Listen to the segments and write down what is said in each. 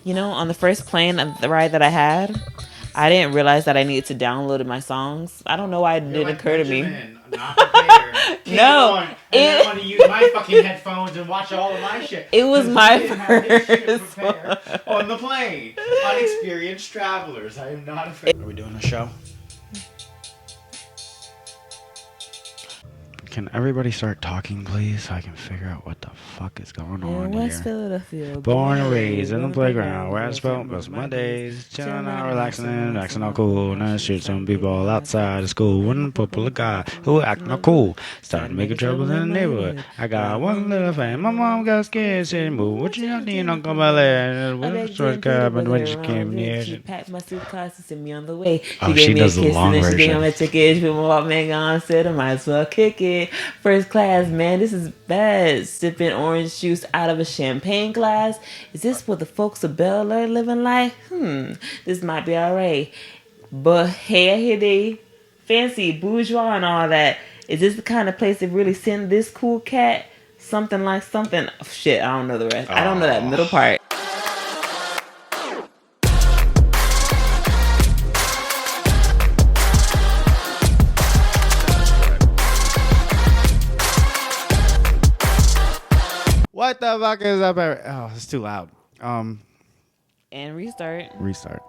On the first plane of the ride that I had, I didn't realize that I needed to download my songs. I don't know why it You're didn't like occur to me. Benjamin, not prepared. Kick it No, on, and then I want to use my fucking headphones and watch all of my shit. it was 'Cause my he didn't have his shit first prepared one. on the plane. Unexperienced travelers. I am not afraid. Are we doing a show? Can everybody start talking, please, so I can figure out what the fuck is going on West here? Philadelphia. Born and raised in the playground where I spent most of my days. Chilling out, relaxing, and acting all cool. And I shoot some people outside of school. One popular guy who acting all cool. Started making trouble in the neighborhood. I got one little fan. My mom got scared. She moved. What you need, Uncle Billy? With a short cab, and when she came near, She packed my suitcase and sent me on the way. Oh, She gave she me a does the kiss long and then she gave me version. my ticket. She put my Walkman on, said I might as well kick it. First class, man, this is bad. Sipping orange juice out of a champagne glass. Is this what the folks of Bel Air living like? This might be alright. But hey, I hear they fancy bourgeois and all that. Is this the kind of place that really send this cool cat? Something like something. Oh, shit, I don't know the rest. I don't know that middle part. What the fuck is up? Oh, it's too loud. And restart. Restart.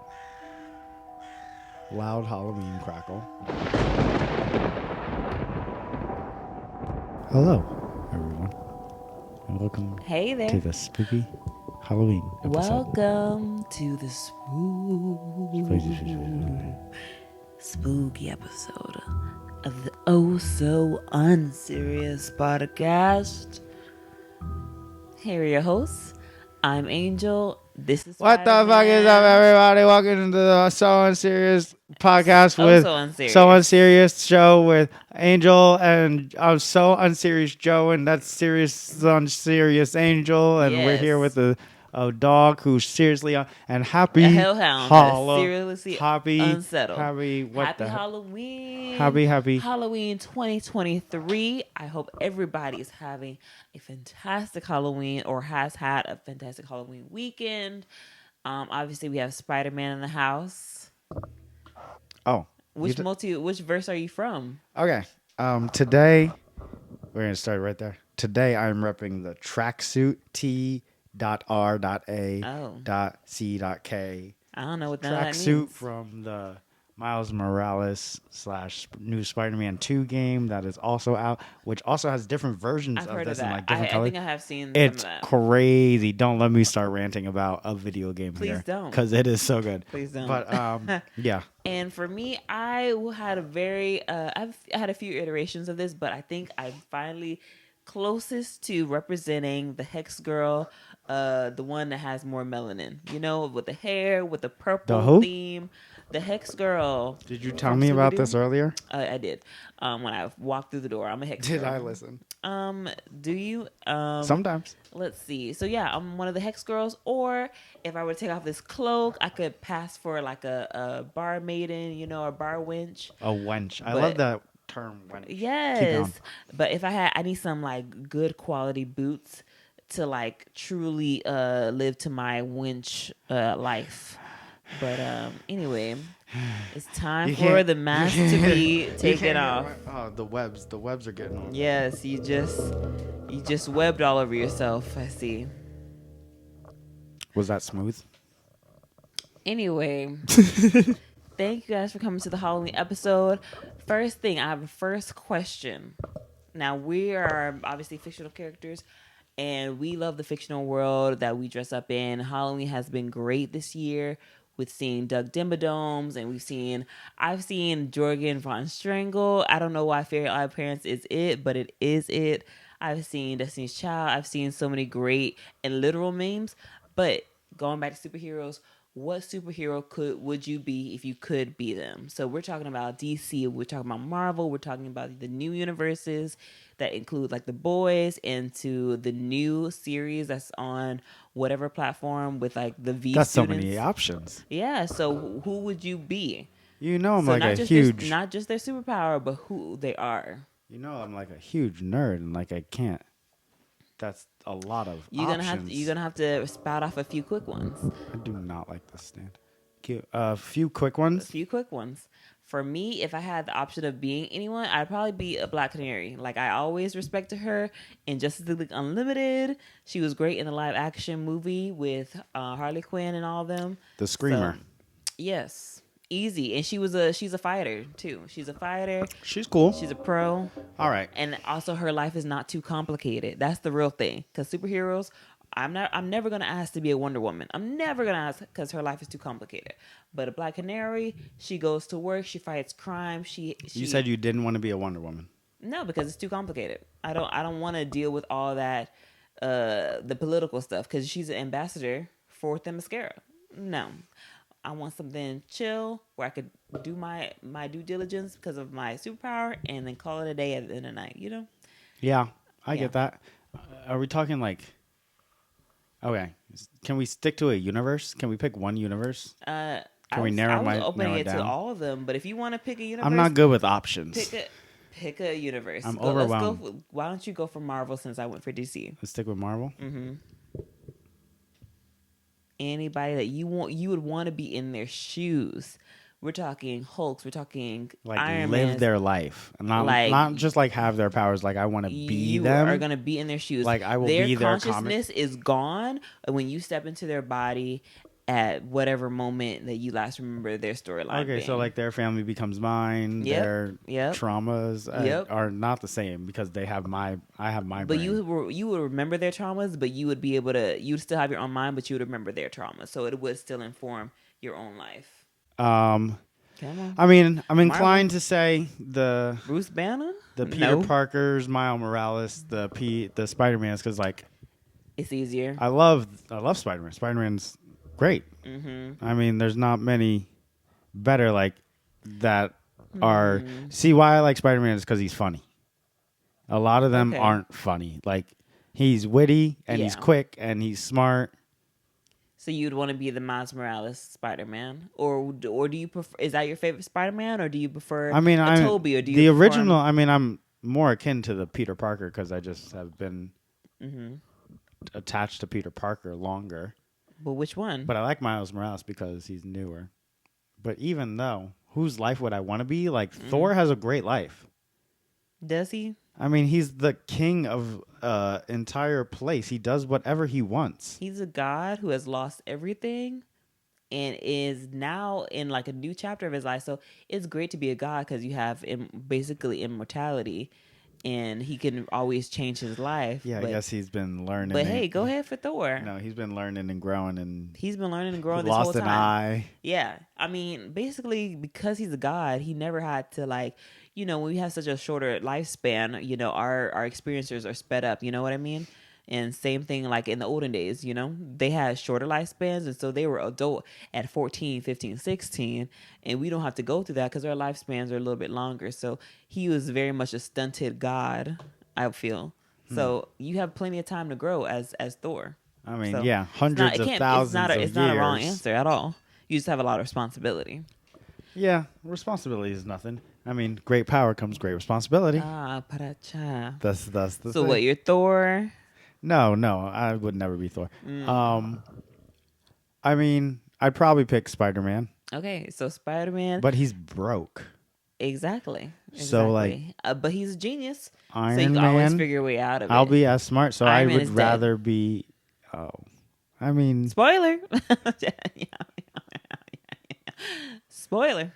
Loud Halloween crackle. Hello, everyone, and welcome Hey there. to the spooky Halloween episode. Welcome to the spooky episode of the Oh So Unserious podcast. Here are your hosts. I'm Angel. This is What the fuck is up, everybody? Welcome to the So Unserious podcast with So Unserious show with Angel and So Unserious Joe, and that's Serious Unserious Angel, and we're here with a dog who's seriously and happy a hellhound, seriously unsettled. Happy Halloween. Happy Halloween 2023. I hope everybody is having a fantastic Halloween or has had a fantastic Halloween weekend. Obviously, we have Spider-Man in the house. Oh, which verse are you from? Okay. Today we're gonna start right there. Today I'm repping the tracksuit T.R.A.C.K. I don't know what that means. Tracksuit from the Miles Morales / new Spider-Man 2 game that is also out, which also has different versions of this in like different colors. I think I have seen it's some of that. Crazy. Don't let me start ranting about a video game here. Please don't. Because it is so good. Please don't. But yeah. And for me, I had I've had a few iterations of this, but I think I'm finally closest to representing the Hex Girl, the one that has more melanin, with the hair, with the purple theme. The Hex Girl. Did you tell me about this earlier? I did. When I walked through the door, I'm a Hex Girl. Did I listen? Do you? Sometimes. Let's see. So yeah, I'm one of the Hex Girls. Or if I were to take off this cloak, I could pass for like a bar maiden, a bar wench. A wench. I love that term, wench. Yes. But if I need some like good quality boots to like truly live to my wench life. But anyway, it's time for the mask to be taken off. Oh, the webs are getting on. Yes, you just webbed all over yourself. I see. Was that smooth? Anyway, thank you guys for coming to the Halloween episode. First thing, I have a first question. Now, we are obviously fictional characters, and we love the fictional world that we dress up in. Halloween has been great this year. With seeing Doug Dimmadomes, and I've seen Jorgen von Strangle. I don't know why Fairy Odd Parents is it, but it is it. I've seen Destiny's Child. I've seen so many great and literal memes. But going back to superheroes, what superhero would you be if you could be them? So we're talking about DC. We're talking about Marvel. We're talking about the new universes that include like The Boys, into the new series that's on whatever platform with like the V That's students. So many options. Yeah. So who would you be? I'm like a huge... not just their superpower, but who they are. I'm like a huge nerd, and like I can't That's a lot of You're options. gonna have to spout off a few quick ones. I do not like this stand. Cute. A few quick A ones. few quick ones. For me, if I had the option of being anyone, I'd probably be a Black Canary. Like, I always respected her in Justice League Unlimited. She was great in the live action movie with Harley Quinn and all of them. The Screamer. So, yes, easy. And she's a fighter too. She's a fighter. She's cool. She's a pro. All right. And also, her life is not too complicated. That's the real thing. Because superheroes, I'm never gonna ask to be a Wonder Woman. I'm never gonna ask because her life is too complicated. But a Black Canary, she goes to work. She fights crime. You said you didn't want to be a Wonder Woman. No, because it's too complicated. I don't want to deal with all that, the political stuff. Because she's an ambassador for Themyscira. No, I want something chill where I could do my due diligence because of my superpower, and then call it a day at the end of the night. You know? Yeah, I get that. Are we talking like? Okay, can we stick to a universe? Can we pick one universe? Can we narrow it down? to all of them, but if you want to pick a universe, I'm not good with options. Pick a universe. I'm overwhelmed. Why don't you go for Marvel since I went for DC? Let's stick with Marvel. Mm-hmm. Anybody that you would want to be in their shoes. We're talking Hulks. We're talking like Iron live Mans. their life, not just like have their powers. Like I want to be them. You are gonna be in their shoes. Like I will their be their consciousness is gone when you step into their body at whatever moment that you last remember their storyline. Okay, so like their family becomes mine. Yep. Their traumas are not the same because I have my brain. But you would remember their traumas, but you would be able to. You'd still have your own mind, but you would remember their traumas, so it would still inform your own life. Come on. I mean, I'm inclined to say the Bruce Banner, the Peter Parkers, Miles Morales, the Spider-Mans, because like it's easier. I love Spider-Man. Spider-Man's great. Mm-hmm. I mean, there's not many better like that are. See why I like Spider-Man is because he's funny. A lot of them aren't funny. Like he's witty and he's quick and he's smart. So you'd want to be the Miles Morales Spider-Man, or do you prefer? Is that your favorite Spider-Man, or do you prefer? I mean, Tobey, or do you the original? I mean, I'm more akin to the Peter Parker because I just have been attached to Peter Parker longer. But which one? But I like Miles Morales because he's newer. But even though, whose life would I want to be? Like Thor has a great life. Does he? I mean, he's the king of entire place. He does whatever he wants. He's a god who has lost everything and is now in like a new chapter of his life. So it's great to be a god because you have basically immortality and he can always change his life. Yeah, I guess he's been learning. But hey, go ahead for Thor. No, he's been learning and growing. And he's been learning and growing this whole time. Lost an eye. Yeah. I mean, basically, because he's a god, he never had to like... You know, when we have such a shorter lifespan, you know, our experiences are sped up. You know what I mean? And same thing like in the olden days, you know, they had shorter lifespans. And so they were adult at 14, 15, 16. And we don't have to go through that because our lifespans are a little bit longer. So he was very much a stunted god, I feel. So you have plenty of time to grow as Thor. I mean, hundreds of thousands of years. It's not a wrong answer at all. You just have a lot of responsibility. Yeah, responsibility is nothing. I mean, great power comes great responsibility. Paracha. That's the thing. So what, you're Thor? No, I would never be Thor. I mean, I'd probably pick Spider-Man. Okay, so Spider-Man. But he's broke. Exactly. So like, but he's a genius. Iron so you can Man, always figure your way out of it. I'll be as smart. So Iron I would rather be. Oh, I mean, spoiler. Spoiler.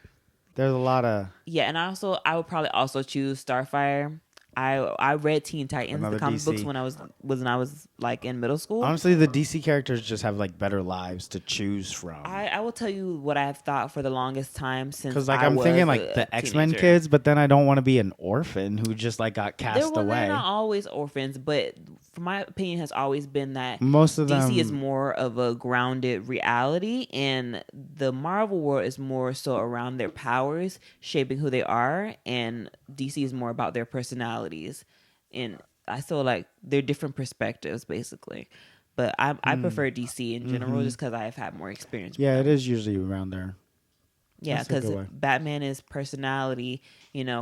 There's a lot of and I would probably also choose Starfire. I read Teen Titans, the comic books when I was like in middle school. Honestly, the DC characters just have like better lives to choose from. I will tell you what I've thought for the longest time since because like I'm thinking like the X-Men kids, but then I don't want to be an orphan who just like got cast away. They're not always orphans, but for my opinion has always been that most of DC them is more of a grounded reality, and the Marvel world is more so around their powers shaping who they are, and DC is more about their personalities. And I feel like they're different perspectives, basically. But I prefer DC in general just because I've had more experience. Yeah, it is usually around there. Yeah, That's a good because way. Batman is personality.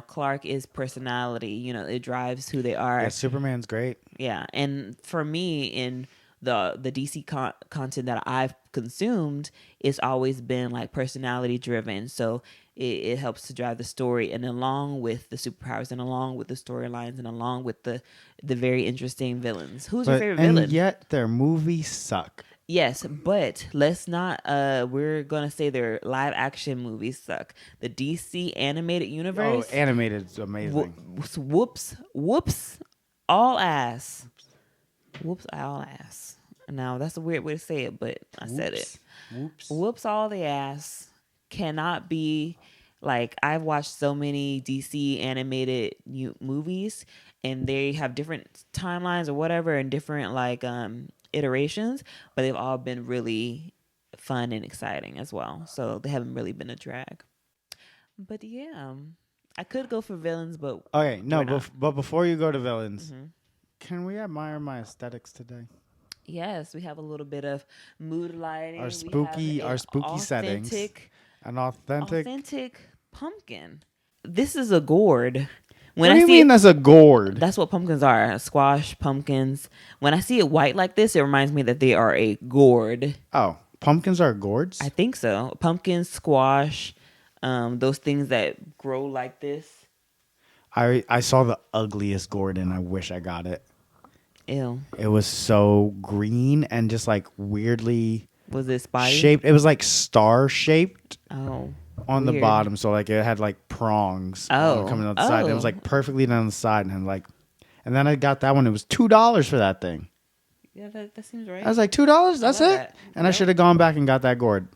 Clark is personality. It drives who they are. Yeah, Superman's great. Yeah, and for me, in the DC content that I've consumed, it's always been like personality driven. So it helps to drive the story, and along with the superpowers, and along with the storylines, and along with the very interesting villains. Who's your favorite And villain? yet their movies suck. Yes, but let's not. We're gonna say their live action movies suck. The DC animated Oh, universe. animated's amazing. Whoops, all ass. Whoops, all ass. Now that's a weird way to say it, but I said it. Whoops. Whoops, all the ass cannot be like I've watched so many DC animated movies, and they have different timelines or whatever, and different like iterations, but they've all been really fun and exciting as well. So they haven't really been a drag. But yeah, I could go for villains, but Okay, no, we're not. but before you go to villains, Mhm. can we admire my aesthetics today? Yes, we have a little bit of mood lighting. Our We have spooky an settings. An authentic. authentic pumpkin. This is a gourd. What do you mean that's a gourd? That's what pumpkins are. Squash pumpkins. When I see it white like this, it reminds me that they are a gourd. Oh, pumpkins are gourds? I think so. Pumpkin, squash, those things that grow like this. I saw the ugliest gourd and I wish I got it. Ew. It was so green and just like weirdly Was it spotty? shaped. It was like star shaped Oh. on the Weird. bottom, so like it had like prongs coming out the side. And it was like perfectly down the side, and then I got that one. It was $2 for that thing. Yeah, that seems right. I was like, $2? That's it? that. And I should have gone back and got that gourd.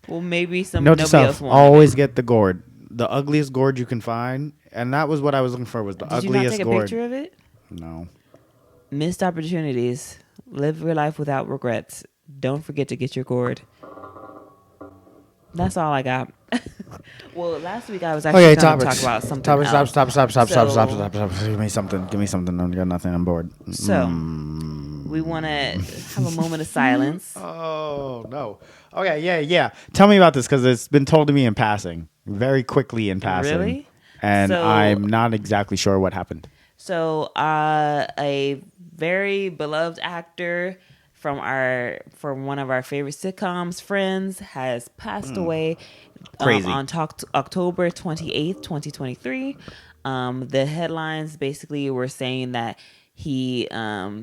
Well, maybe Note to nobody self: else wanted always get the gourd, the ugliest gourd you can find, and that was what I was looking for. Was the it. Did ugliest you not take a gourd? picture of it? No. Missed opportunities. Live your life without regrets. Don't forget to get your gourd. That's all I got. Well, last week I was actually trying to talk about something else. Stop. Give me something. I got nothing on board. So, we want to have a moment of silence. Oh, no. Okay, yeah. Tell me about this, because it's been told to me in passing. Very quickly in passing. Really? And So- I'm not exactly sure what happened. So, a very beloved actor from one of our favorite sitcoms, Friends, has passed away. Crazy. On October 28th, 2023. The headlines basically were saying that he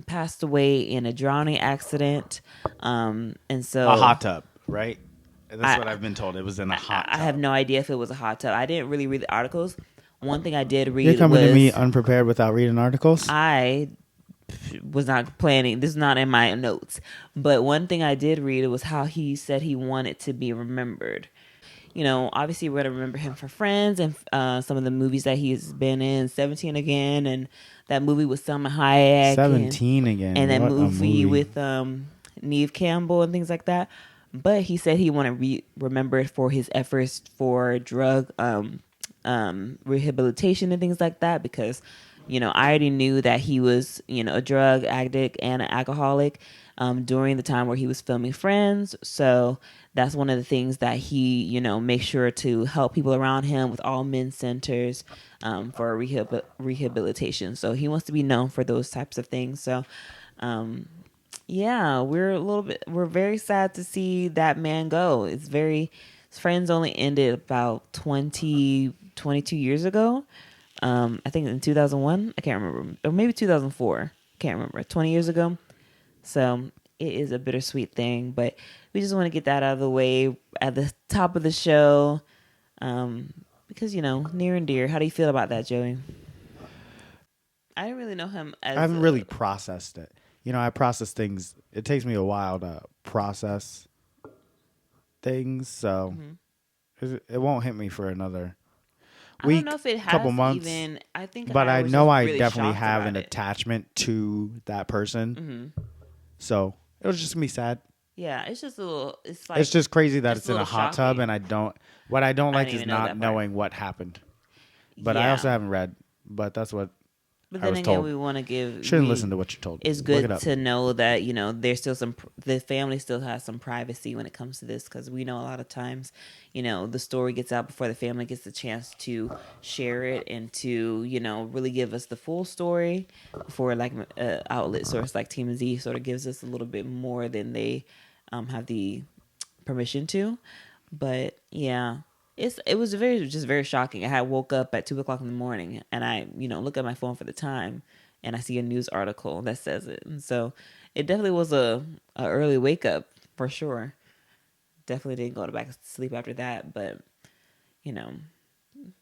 passed away in a drowning accident. And so A hot tub, right? That's what I've been told. It was in a hot tub. I have no idea if it was a hot tub. I didn't really read the articles. One thing I did read You're coming was to me unprepared without reading articles? I was not planning. This is not in my notes. But one thing I did read was how he said he wanted to be remembered. Obviously we're going to remember him for Friends and some of the movies that he's been in. 17 Again, and that movie with Selma Hayek. 17 Again. And that What a movie with Neve Campbell and things like that. But he said he wanted to be remembered for his efforts for drug rehabilitation and things like that, because I already knew that he was a drug addict and an alcoholic during the time where he was filming Friends. So that's one of the things that he makes sure to help people around him with all men centers for rehabilitation. So he wants to be known for those types of things. So yeah, we're very sad to see that man go. Friends only ended about 22 years ago. I think in 2001. I can't remember. Or maybe 2004. Can't remember. 20 years ago. So it is a bittersweet thing. But we just want to get that out of the way at the top of the show. Because, near and dear. How do you feel about that, Joey? I didn't really know him as... I haven't really processed it. I process things. It takes me a while to process things. So it won't hit me for another week, I don't know if it has couple months, even. I think, but I was know just I really definitely shocked have about an it. attachment to that person. So it was just gonna be sad. Yeah, it's just a little. It's like It's just crazy that just it's a in a little hot tub, shocking. and what I don't like didn't is even know not that part. knowing what happened. But I Yeah. also haven't read. But that's what But I then was again, told. we want to give. Shouldn't listen to what you're told. It's Look it good up. to know that there's still the family still has some privacy when it comes to this, because we know a lot of times the story gets out before the family gets the chance to share it and to really give us the full story before like outlet source like TMZ sort of gives us a little bit more than they have the permission to. But yeah, it was very shocking. I had woke up at 2 o'clock in the morning and I look at my phone for the time and I see a news article that says it. And so it definitely was a early wake up for sure. Definitely didn't go back to sleep after that, but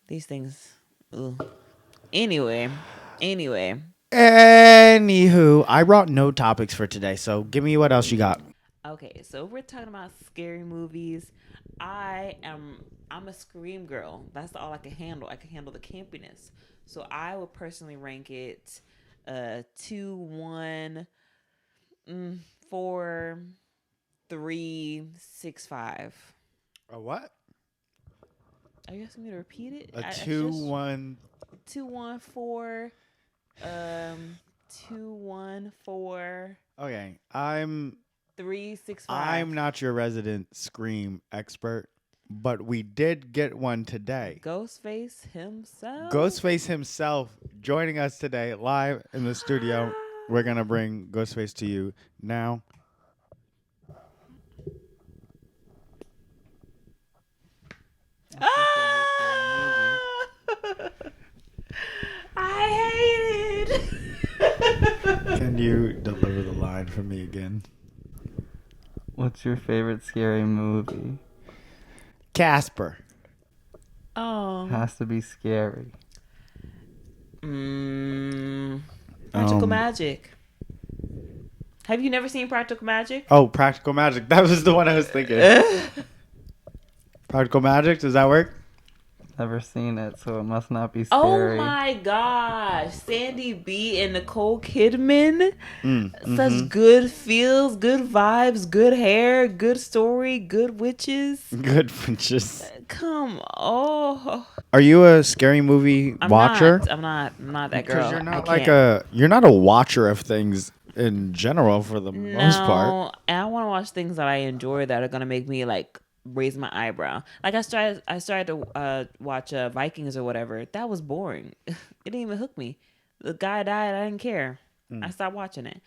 these things. Ugh. Anyway. Anywho, I brought no topics for today, so give me what else you got. Okay, so if we're talking about scary movies, I'm a scream girl. That's all I can handle. I can handle the campiness. So I would personally rank it 2, 1, 4, 3, 6, 5. A what? Are you asking me to repeat it? A 2-1. 2, 1, 4, 2, 1, 4. Okay, I'm 3, 6, 5. I'm not your resident Scream expert, but we did get one today. Ghostface himself. Ghostface himself joining us today live in the studio. We're going to bring Ghostface to you now. I hate it. Can you deliver the line for me again? What's your favorite scary movie? Casper. Has to be scary. Practical Magic. Have you never seen Practical Magic? Oh, Practical Magic. That was the one I was thinking. Practical Magic, does that work? Never seen it, so it must not be scary. Oh my gosh. Sandy B and Nicole Kidman. Such good feels, good vibes, good hair, good story, good witches. Good witches. Come on. Are you a scary movie watcher? I'm not that girl. Because you're not a watcher of things in general for the most part. No, and I want to watch things that I enjoy that are gonna make me like raise my eyebrow. Like I started to watch Vikings or whatever. That was boring. It didn't even hook me. The guy died. I didn't care. I stopped watching it.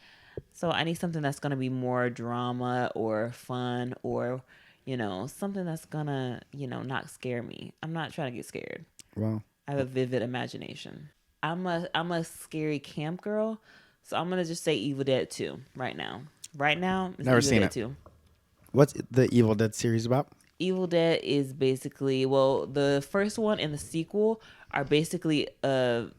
So I need something that's gonna be more drama or fun or something that's gonna not scare me. I'm not trying to get scared. Well, I have a vivid imagination. I'm a scary camp girl, so I'm gonna just say Evil Dead 2 right now. Right now, it's never Evil seen Dead it. 2. What's the Evil Dead series about? Evil Dead is basically the first one and the sequel are basically the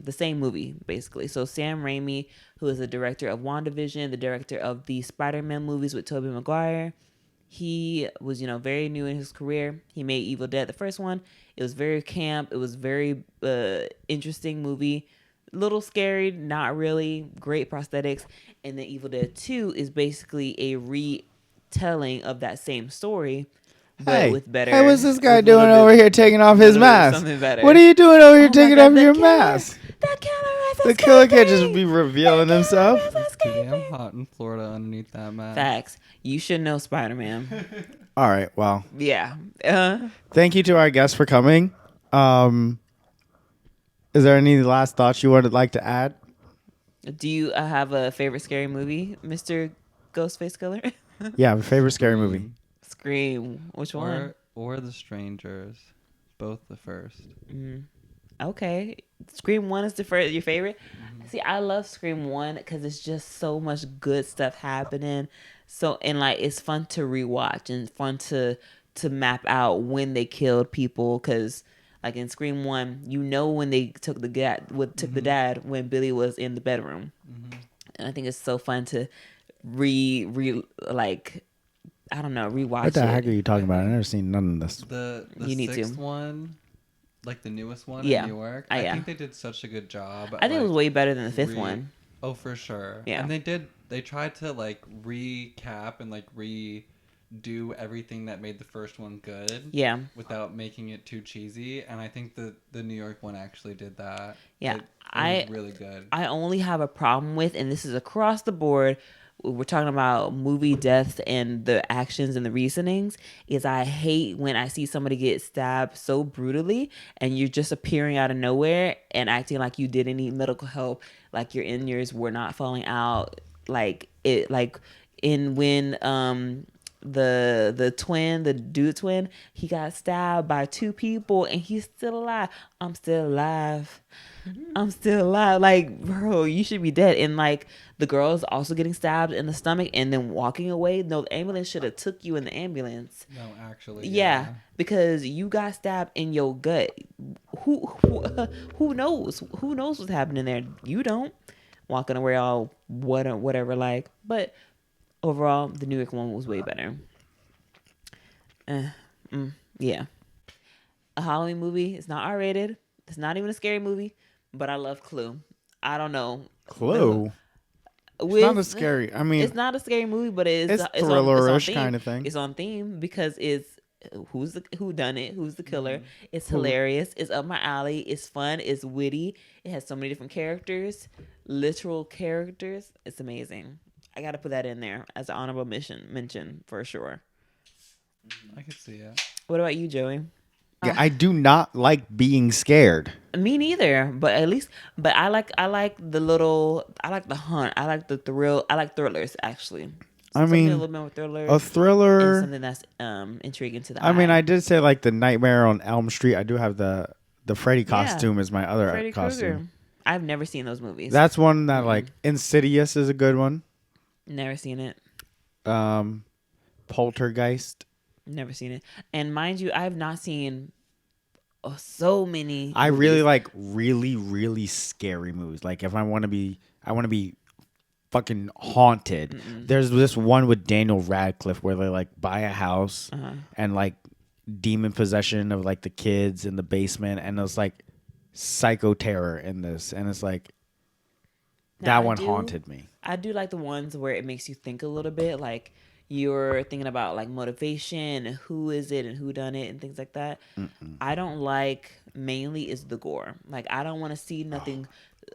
same movie basically. So Sam Raimi, who is the director of WandaVision, the director of the Spider-Man movies with Tobey Maguire, he was very new in his career. He made Evil Dead, the first one. It was very camp. It was very interesting movie. Little scary, not really. Great prosthetics. And then Evil Dead 2 is basically a retelling of that same story, but with better. Hey, what's this guy doing over here taking off his mask? Something better. What are you doing over here taking off your killer, mask? The killer is The killer can't just be revealing himself. It's too damn hot in Florida underneath that mask. Facts. You should know Spider-Man. All right, well. Yeah. Thank you to our guests for coming. Is there any last thoughts you would like to add? Do you have a favorite scary movie, Mr. Ghostface Killer? Yeah, favorite scary movie. Scream. Which one? Or The Strangers. Both the first. Okay. Scream 1 is your favorite? See, I love Scream 1 because it's just so much good stuff happening. So, and like, it's fun to rewatch and fun to map out when they killed people. Because, like in Scream 1, when they took the dad when Billy was in the bedroom. And I think it's so fun to rewatch What the heck are you talking about? I've never seen none of this. The You need sixth to. one, like the newest one Yeah. in New York. Yeah. I think they did such a good job. I think it was way better than the fifth one. Oh, for sure. Yeah. And they tried to like recap and like redo do everything that made the first one good. Yeah. Without making it too cheesy, and I think the New York one actually did that. Yeah, It was really good. I only have a problem with, and this is across the board. We're talking about movie deaths and the actions and the reasonings. Is I hate when I see somebody get stabbed so brutally, and you're just appearing out of nowhere and acting like you didn't need medical help, like your innards were not falling out, like it, like in when the dude twin, he got stabbed by two people and he's still alive. I'm still alive. I'm still alive. Like, bro, you should be dead. And like the girl's also getting stabbed in the stomach and then walking away. No, the ambulance should have took you in the ambulance. No, actually. Yeah, because you got stabbed in your gut. Who knows? Who knows what's happening there? You don't. Walking away all whatever like. But overall, the New York one was way better. Yeah. A Halloween movie. It's not R-rated. It's not even a scary movie. But I love Clue. I don't know. Clue? It's not a scary... I mean... It's not a scary movie, but it's thriller-ish kind of thing. It's on theme because it's who done it, who's the killer. It's hilarious. It's up my alley. It's fun. It's witty. It has so many different characters. Literal characters. It's amazing. I got to put that in there as an honorable mention for sure. I can see it. What about you, Joey? Yeah, I do not like being scared. Me neither, but I like the hunt. I like the thrill. I like thrillers actually. I mean, a little bit more thriller. A thriller. And something that's intriguing to the eye. I mean, I did say like the Nightmare on Elm Street. I do have the Freddy costume as my other Freddy costume. Krueger. I've never seen those movies. That's one that like Insidious is a good one. Never seen it. Poltergeist. Never seen it. And mind you, I have not seen so many. I really like really, really scary movies. Like if I want to be fucking haunted. There's this one with Daniel Radcliffe where they like buy a house and like demon possession of like the kids in the basement, and it's like psycho terror in this, and it's like haunted me. I do like the ones where it makes you think a little bit, like you're thinking about like motivation and who is it and who done it and things like that. I don't like mainly is the gore. Like I don't want to see nothing.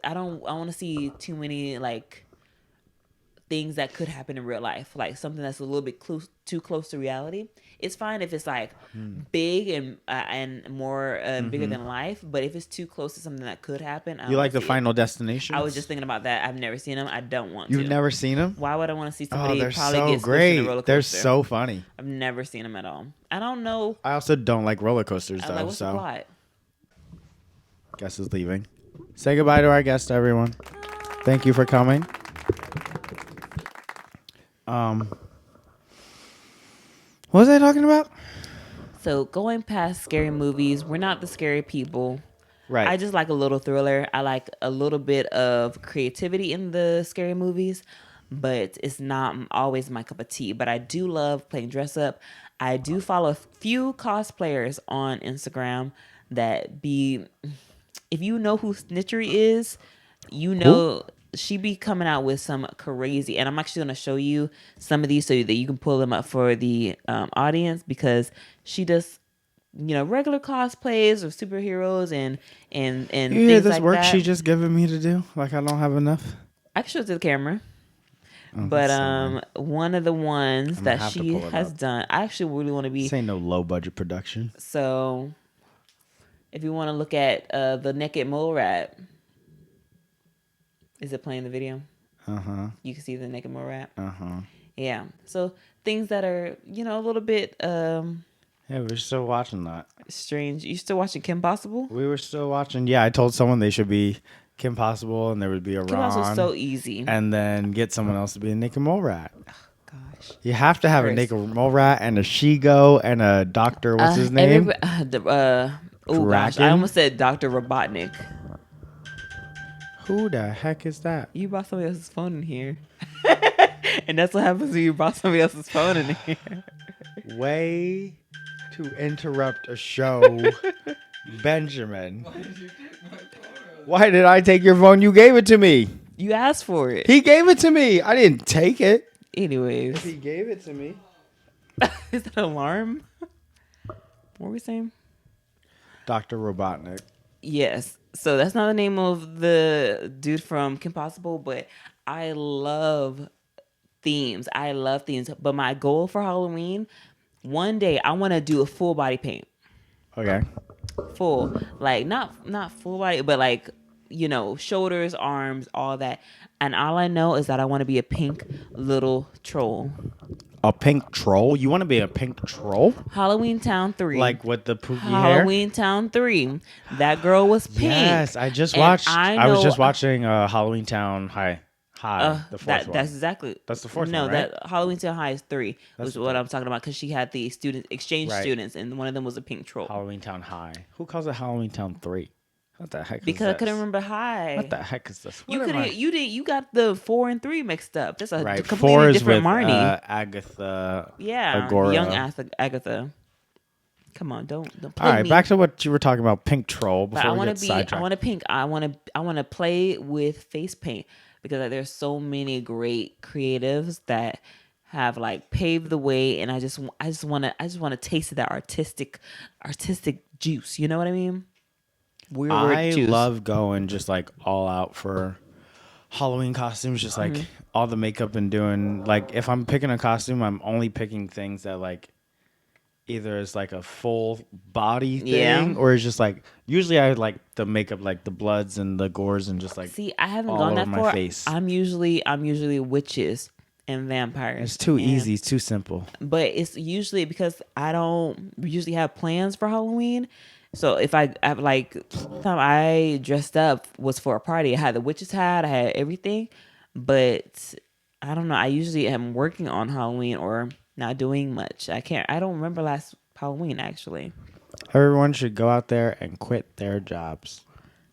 I want to see too many like things that could happen in real life, like something that's a little bit too close to reality. It's fine if it's like big and more bigger than life, but if it's too close to something that could happen, you like the Final Destination? I was just thinking about that. I've never seen them. I don't want to. You've never seen them? Why would I want to see somebody they're probably so get great. In a roller coaster? They're so funny. I've never seen them at all. I don't know. I also don't like roller coasters though. Like, what's the plot? Guest is leaving. Say goodbye to our guest, everyone. Thank you for coming. What was I talking about? So going past scary movies, we're not the scary people. Right. I just like a little thriller. I like a little bit of creativity in the scary movies, but it's not always my cup of tea. But I do love playing dress up. I do follow a few cosplayers on Instagram that be, if you know who Snitchery is, you know she be coming out with some crazy, and I'm actually going to show you some of these so that you can pull them up for the audience, because she does, regular cosplays of superheroes and things this like work that. she just given me to do. Like I don't have enough. I can show it to the camera. But one of the ones that she has done, I actually really want to be. This ain't no low budget production. So, if you want to look at the naked mole rat, is it playing the video? You can see the naked mole rat. Yeah. So things that are a little bit yeah, we're still watching that. Strange. You still watching Kim Possible? We were still watching. Yeah, I told someone they should be Kim Possible, and there would be a Ron. Kim Possible's so easy. And then get someone else to be a naked mole rat. Oh, gosh. You have to have a naked mole rat and a she-go and a doctor. What's his name? Oh gosh, I almost said Dr. Robotnik. Who the heck is that? You brought somebody else's phone in here. And that's what happens when you brought somebody else's phone in here. Way to interrupt a show, Benjamin. Why did you take my photo? Why did I take your phone? You gave it to me. You asked for it. He gave it to me. I didn't take it. Anyways. He gave it to me. Is that alarm? What were we saying? Dr. Robotnik. Yes. So that's not the name of the dude from Kim Possible, but I love themes. I love themes. But my goal for Halloween, one day I want to do a full body paint. Okay. Full. Like not full body, but like, shoulders, arms, all that. And all I know is that I want to be a pink little troll. A pink troll? You want to be a pink troll? Halloween Town 3. Like with the pookie Halloween hair? Town 3. That girl was pink. Yes, I just And watched. I was know- just watching Halloween Town High. The fourth one. That's exactly. That's the fourth no, one, right? that Halloween Town High is 3. That's Was the what third. I'm talking about because she had the exchange Right. students, and one of them was a pink troll. Halloween Town High. Who calls it Halloween Town 3? What the heck is Because I this? couldn't remember High. What the heck is this? You What am could I- you got the 4 and 3 mixed up. That's a Right. completely 4 is different with Marnie. Agatha. Yeah, Agora. young Agatha. Come on, don't play All right, me. back to what you were talking about, pink troll. But Before I we want get to be. sidetracked. I want to pink. I want to play with face paint because like, there's so many great creatives that have like paved the way, and I just want to taste of that artistic juice. You know what I mean? Weird I juice. love going just like all out for Halloween costumes, just like all the makeup and doing like if I'm picking a costume, I'm only picking things that like either is like a full body thing Yeah. or it's just like usually I like the makeup like the bloods and the gores and just like See, I haven't all gone over that my far. face. I'm usually witches and vampires. It's too And- easy, it's too simple. But it's usually because I don't usually have plans for Halloween. So if I like, time I dressed up was for a party. I had the witch's hat, I had everything, but I don't know. I usually am working on Halloween or not doing much. I don't remember last Halloween actually. Everyone should go out there and quit their jobs.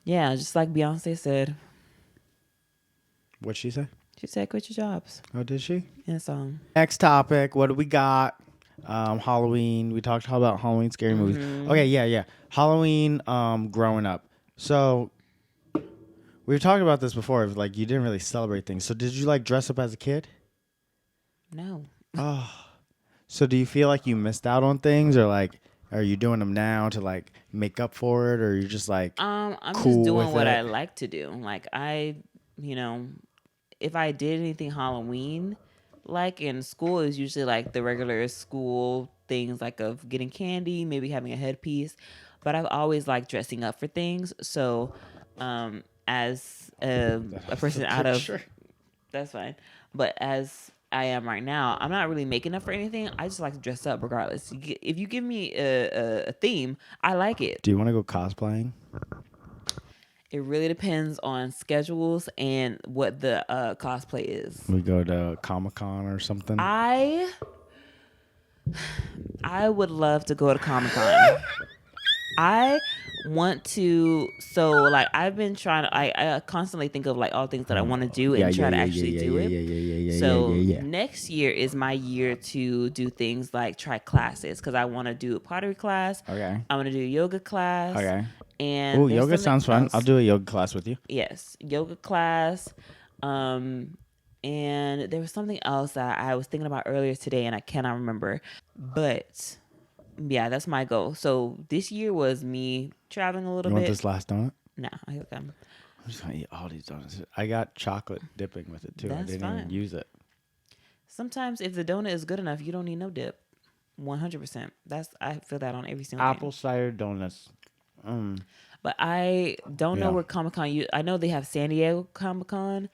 Yeah, just like Beyonce said. What'd she say? She said, "Quit your jobs" Oh, did she? in a song. Next topic. What do we got? Halloween. We talked about Halloween scary movies. Okay, yeah. Halloween. Growing up. So we were talking about this before. It was like you didn't really celebrate things. So did you like dress up as a kid? No. Oh. So do you feel like you missed out on things, or like are you doing them now to like make up for it, or you're just like I'm cool just doing with what it? I like to do. Like if I did anything Halloween, like in school, is usually like the regular school things, like of getting candy, maybe having a headpiece. But I've always liked dressing up for things. So, as a person out of that's fine. But as I am right now, I'm not really making up for anything. I just like to dress up regardless. If you give me a theme, I like it. Do you want to go cosplaying? It really depends on schedules and what the cosplay is. We go to Comic-Con or something. I would love to go to Comic-Con. I want to. So like I've been trying to. I constantly think of like all things that I want to do and try to actually do it. So next year is my year to do things like try classes because I want to do a pottery class. Okay. I want to do a yoga class. Okay. And Oh, there's yoga something sounds fun. else. I'll do a yoga class with you. Yes, yoga class. And there was something else that I was thinking about earlier today and I cannot remember. But yeah, that's my goal. So this year was me traveling a little You want bit. this last donut? Nah, I'm I'm just gonna eat all these donuts. I got chocolate dipping with it too. I That's didn't fine. even use it. Sometimes if the donut is good enough, you don't need no dip. 100%. I feel that on every single Apple thing. cider donuts. But I don't know Yeah. where Comic-Con. I know they have San Diego Comic-Con,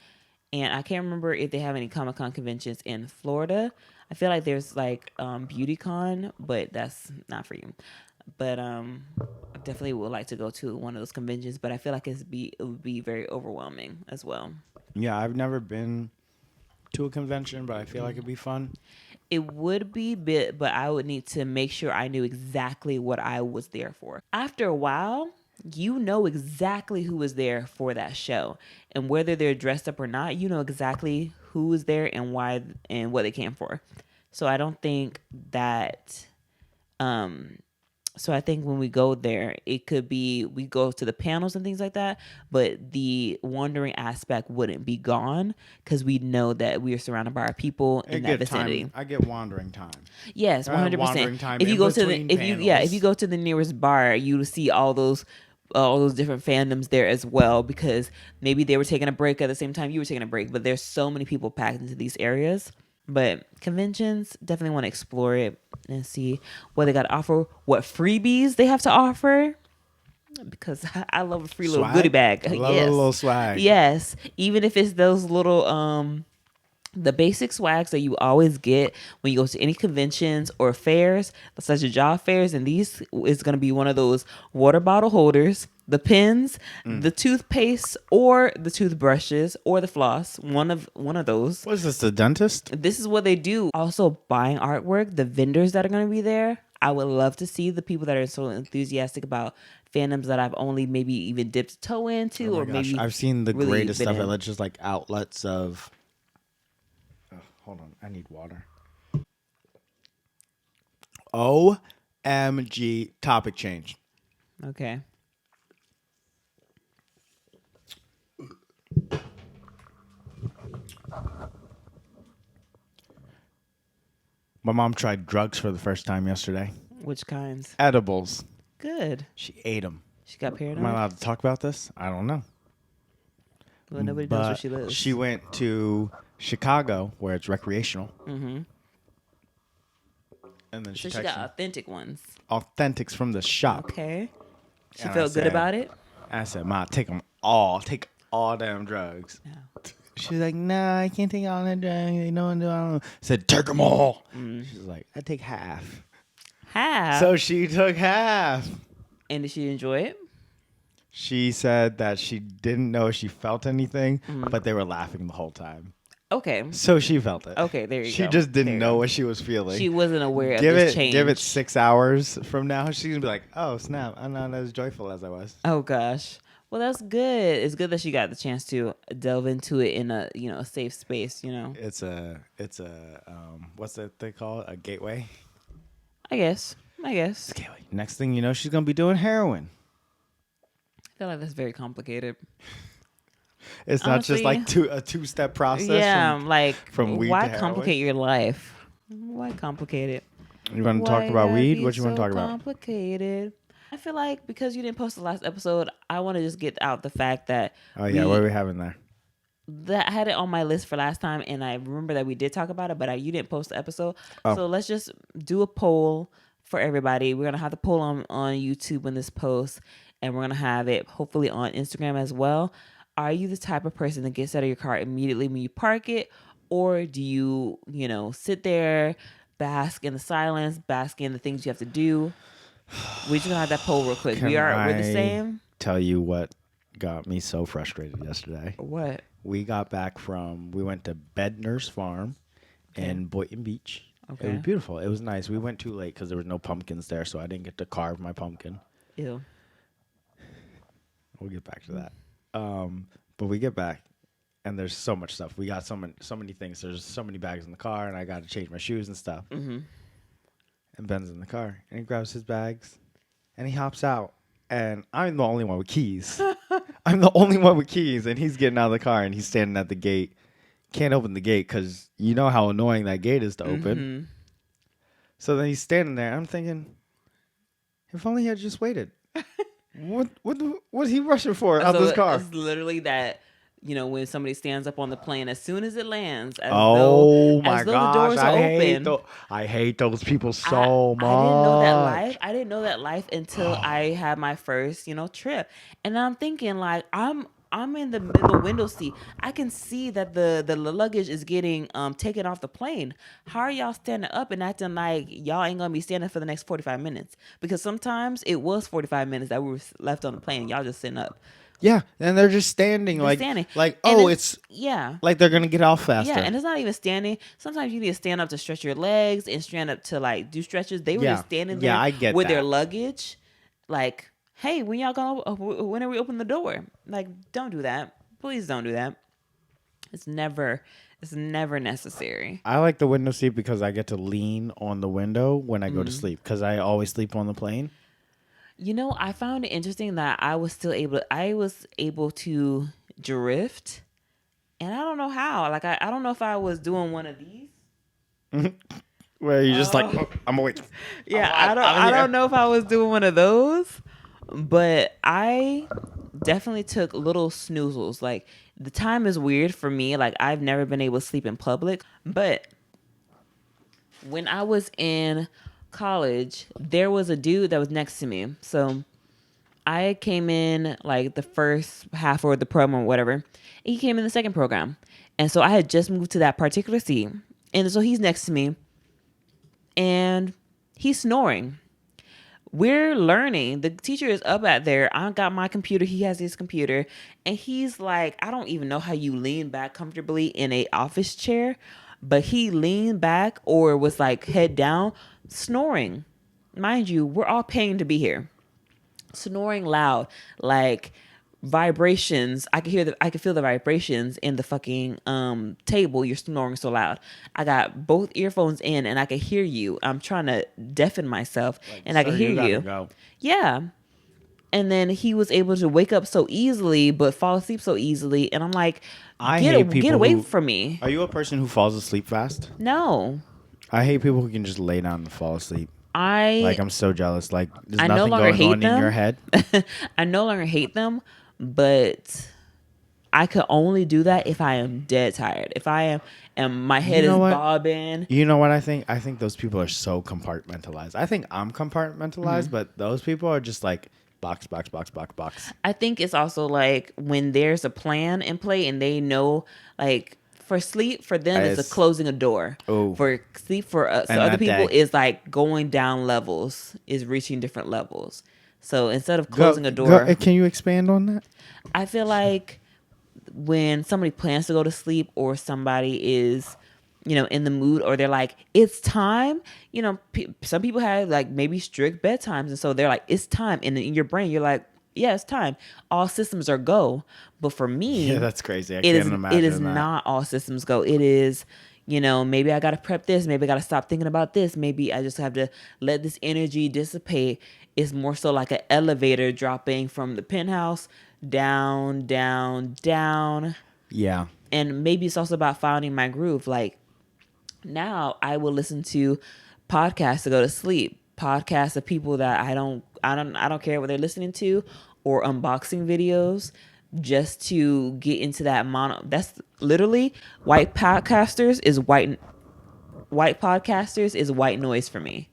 and I can't remember if they have any Comic-Con conventions in Florida. I feel like there's like BeautyCon, but that's not for you. But I definitely would like to go to one of those conventions. But I feel like it would be very overwhelming as well. Yeah, I've never been to a convention, but I feel like it'd be fun. It would be bit, but I would need to make sure I knew exactly what I was there for. After a while, you know exactly who was there for that show, and whether they're dressed up or not, you know exactly who was there and why and what they came for. So I don't think that So I think when we go there, it could be we go to the panels and things like that, but the wandering aspect wouldn't be gone because we know that we are surrounded by our people in that vicinity. I get wandering time. Yes, 100%. Wandering time If you in go to the between if you go to the nearest bar, you will see all those different fandoms there as well, because maybe they were taking a break at the same time you were taking a break, but there's so many people packed into these areas. But conventions, definitely want to explore it and see what they got to offer, what freebies they have to offer, because I love a free little Swag? goodie bag. I love a little swag. Yes, even if it's those little the basic swags that you always get when you go to any conventions or fairs, such as job fairs, and these is going to be one of those water bottle holders, the pens, the toothpaste, or the toothbrushes, or the floss. One of those. What is this, the dentist? This is what they do. Also, buying artwork, the vendors that are going to be there. I would love to see the people that are so enthusiastic about fandoms that I've only maybe even dipped a toe into, or maybe I've seen the really greatest been stuff. in. It's just like outlets of. Hold on, I need water. OMG, topic change. Okay. My mom tried drugs for the first time yesterday. Which kinds? Edibles. Good. She ate them. She got paranoid. Am I allowed to talk about this? I don't know. Well, nobody knows where But she lives. she went to Chicago, where it's recreational. Mm-hmm. And then So she she texted got me authentic ones. authentics from the shop. Okay. She And I felt good said- about it. I said, Ma, take them all. Take all damn drugs. No. She's like, nah, I can't take all that drugs. You know, I don't. I said, take them all. She's like, I take half. Half. So she took half. And did she enjoy it? She said that she didn't know she felt anything, but they were laughing the whole time. Okay. So she felt it. Okay, there you She go. just There didn't you know go. what she was feeling. She wasn't aware of give this it change. give it 6 hours from now. She's gonna be like, oh snap! I'm not as joyful as I was. Oh gosh. Well, that's good. It's good that she got the chance to delve into it in a a safe space. It's a what's that they call it? A gateway. I guess. Gateway. Next thing you know, she's gonna be doing heroin. I feel like that's very complicated. It's not just like a two-step process. Yeah, from weed why to heroin? complicate your life? Why complicate it? You want to talk Why about gotta weed? be What you want to so talk about? Complicated. I feel like because you didn't post the last episode, I want to just get out the fact that Oh yeah, what are we having there? that I had it on my list for last time, and I remember that we did talk about it, but you didn't post the episode. Oh. So let's just do a poll for everybody. We're gonna have the poll on YouTube when this posts, and we're gonna have it hopefully on Instagram as well. Are you the type of person that gets out of your car immediately when you park it, or do you sit there, bask in the silence, bask in the things you have to do? We're just gonna have that poll real quick. Can We're the I same. Tell you what got me so frustrated yesterday. What? We went to Bedner's Farm in Boynton Beach. Okay. It was beautiful. It was nice. We went too late because there was no pumpkins there, so I didn't get to carve my pumpkin. Ew. We'll get back to that. But we get back, and there's so much stuff. We got so many things. There's so many bags in the car, and I got to change my shoes and stuff. Mm-hmm. And Ben's in the car, and he grabs his bags, and he hops out. And I'm the only one with keys. And he's getting out of the car, and he's standing at the gate. Can't open the gate because you know how annoying that gate is to open. Mm-hmm. So then he's standing there. I'm thinking, if only he had just waited. What's he rushing for out this car? It's literally that, when somebody stands up on the plane, as soon as it lands, as Oh though my the gosh! doors are open. I hate those people so much. I didn't know that life. I didn't know that life until I had my first, trip. And I'm thinking like I'm in the middle window seat. I can see that the luggage is getting taken off the plane. How are y'all standing up and acting like y'all ain't gonna be standing for the next 45 minutes? Because sometimes it was 45 minutes that we were left on the plane. And y'all just sitting up. Yeah, and they're just standing like And it's yeah. like they're gonna get off faster. Yeah, and it's not even standing. Sometimes you need to stand up to stretch your legs and stand up to like do stretches. They were just standing there I get with that. their luggage. Like, hey, when are we open the door? Like, don't do that. Please don't do that. It's never necessary. I like the window seat because I get to lean on the window when I go to sleep because I always sleep on the plane. I found it interesting that I was able to drift, and I don't know how. Like I don't know if I was doing one of these. Where you're just like, Oh. oh, I'm awake. Yeah, I'm I here. don't know if I was doing one of those, but I definitely took little snoozles. Like the time is weird for me. Like I've never been able to sleep in public, but when I was in college, there was a dude that was next to me. So I came in like the first half or the program or whatever. He came in the second program. And so I had just moved to that particular seat. And so he's next to me and he's snoring. We're learning. The teacher is up at there. I got my computer. He has his computer. And he's like, I don't even know how you lean back comfortably in a office chair. But he leaned back or was like head down, snoring. Mind you, we're all paying to be here. Snoring loud, like vibrations. I could feel the vibrations in the fucking table. You're snoring so loud. I got both earphones in and I could hear you. I'm trying to deafen myself and I could hear you. Go. Yeah. And then he was able to wake up so easily but fall asleep so easily, and I'm like, I hate people get away who- from me. Are you a person who falls asleep fast? No. I hate people who can just lay down and fall asleep. I I'm so jealous. Like, there's I no nothing longer going hate on them. in your head. I no longer hate them, but I could only do that if I am dead tired. If I am and my head You know is what? bobbing. You know what I think? I think those people are so compartmentalized. I think I'm compartmentalized, but those people are just like box, box, box, box, box. I think it's also like when there's a plan in play and they know, like for sleep for them it's a closing a door. Oh. For sleep for And other that people day. is like going down levels, is reaching different levels. So instead of closing a door, Can you expand on that? I feel like when somebody plans to go to sleep or somebody is, in the mood, or they're like, it's time, some people have like maybe strict bedtimes. And so they're like, it's time. And in your brain, you're like, yeah, it's time. All systems are go. But for me, Yeah, that's crazy. I it can't is, imagine it is that. not all systems go. It is, maybe I got to prep this. Maybe I got to stop thinking about this. Maybe I just have to let this energy dissipate. It's more so like an elevator dropping from the penthouse down, down, down. Yeah. And maybe it's also about finding my groove. Like now I will listen to podcasts to go to sleep. Podcasts of people that I don't care what they're listening to, or unboxing videos, just to get into that that's literally white podcasters is white podcasters is white noise for me.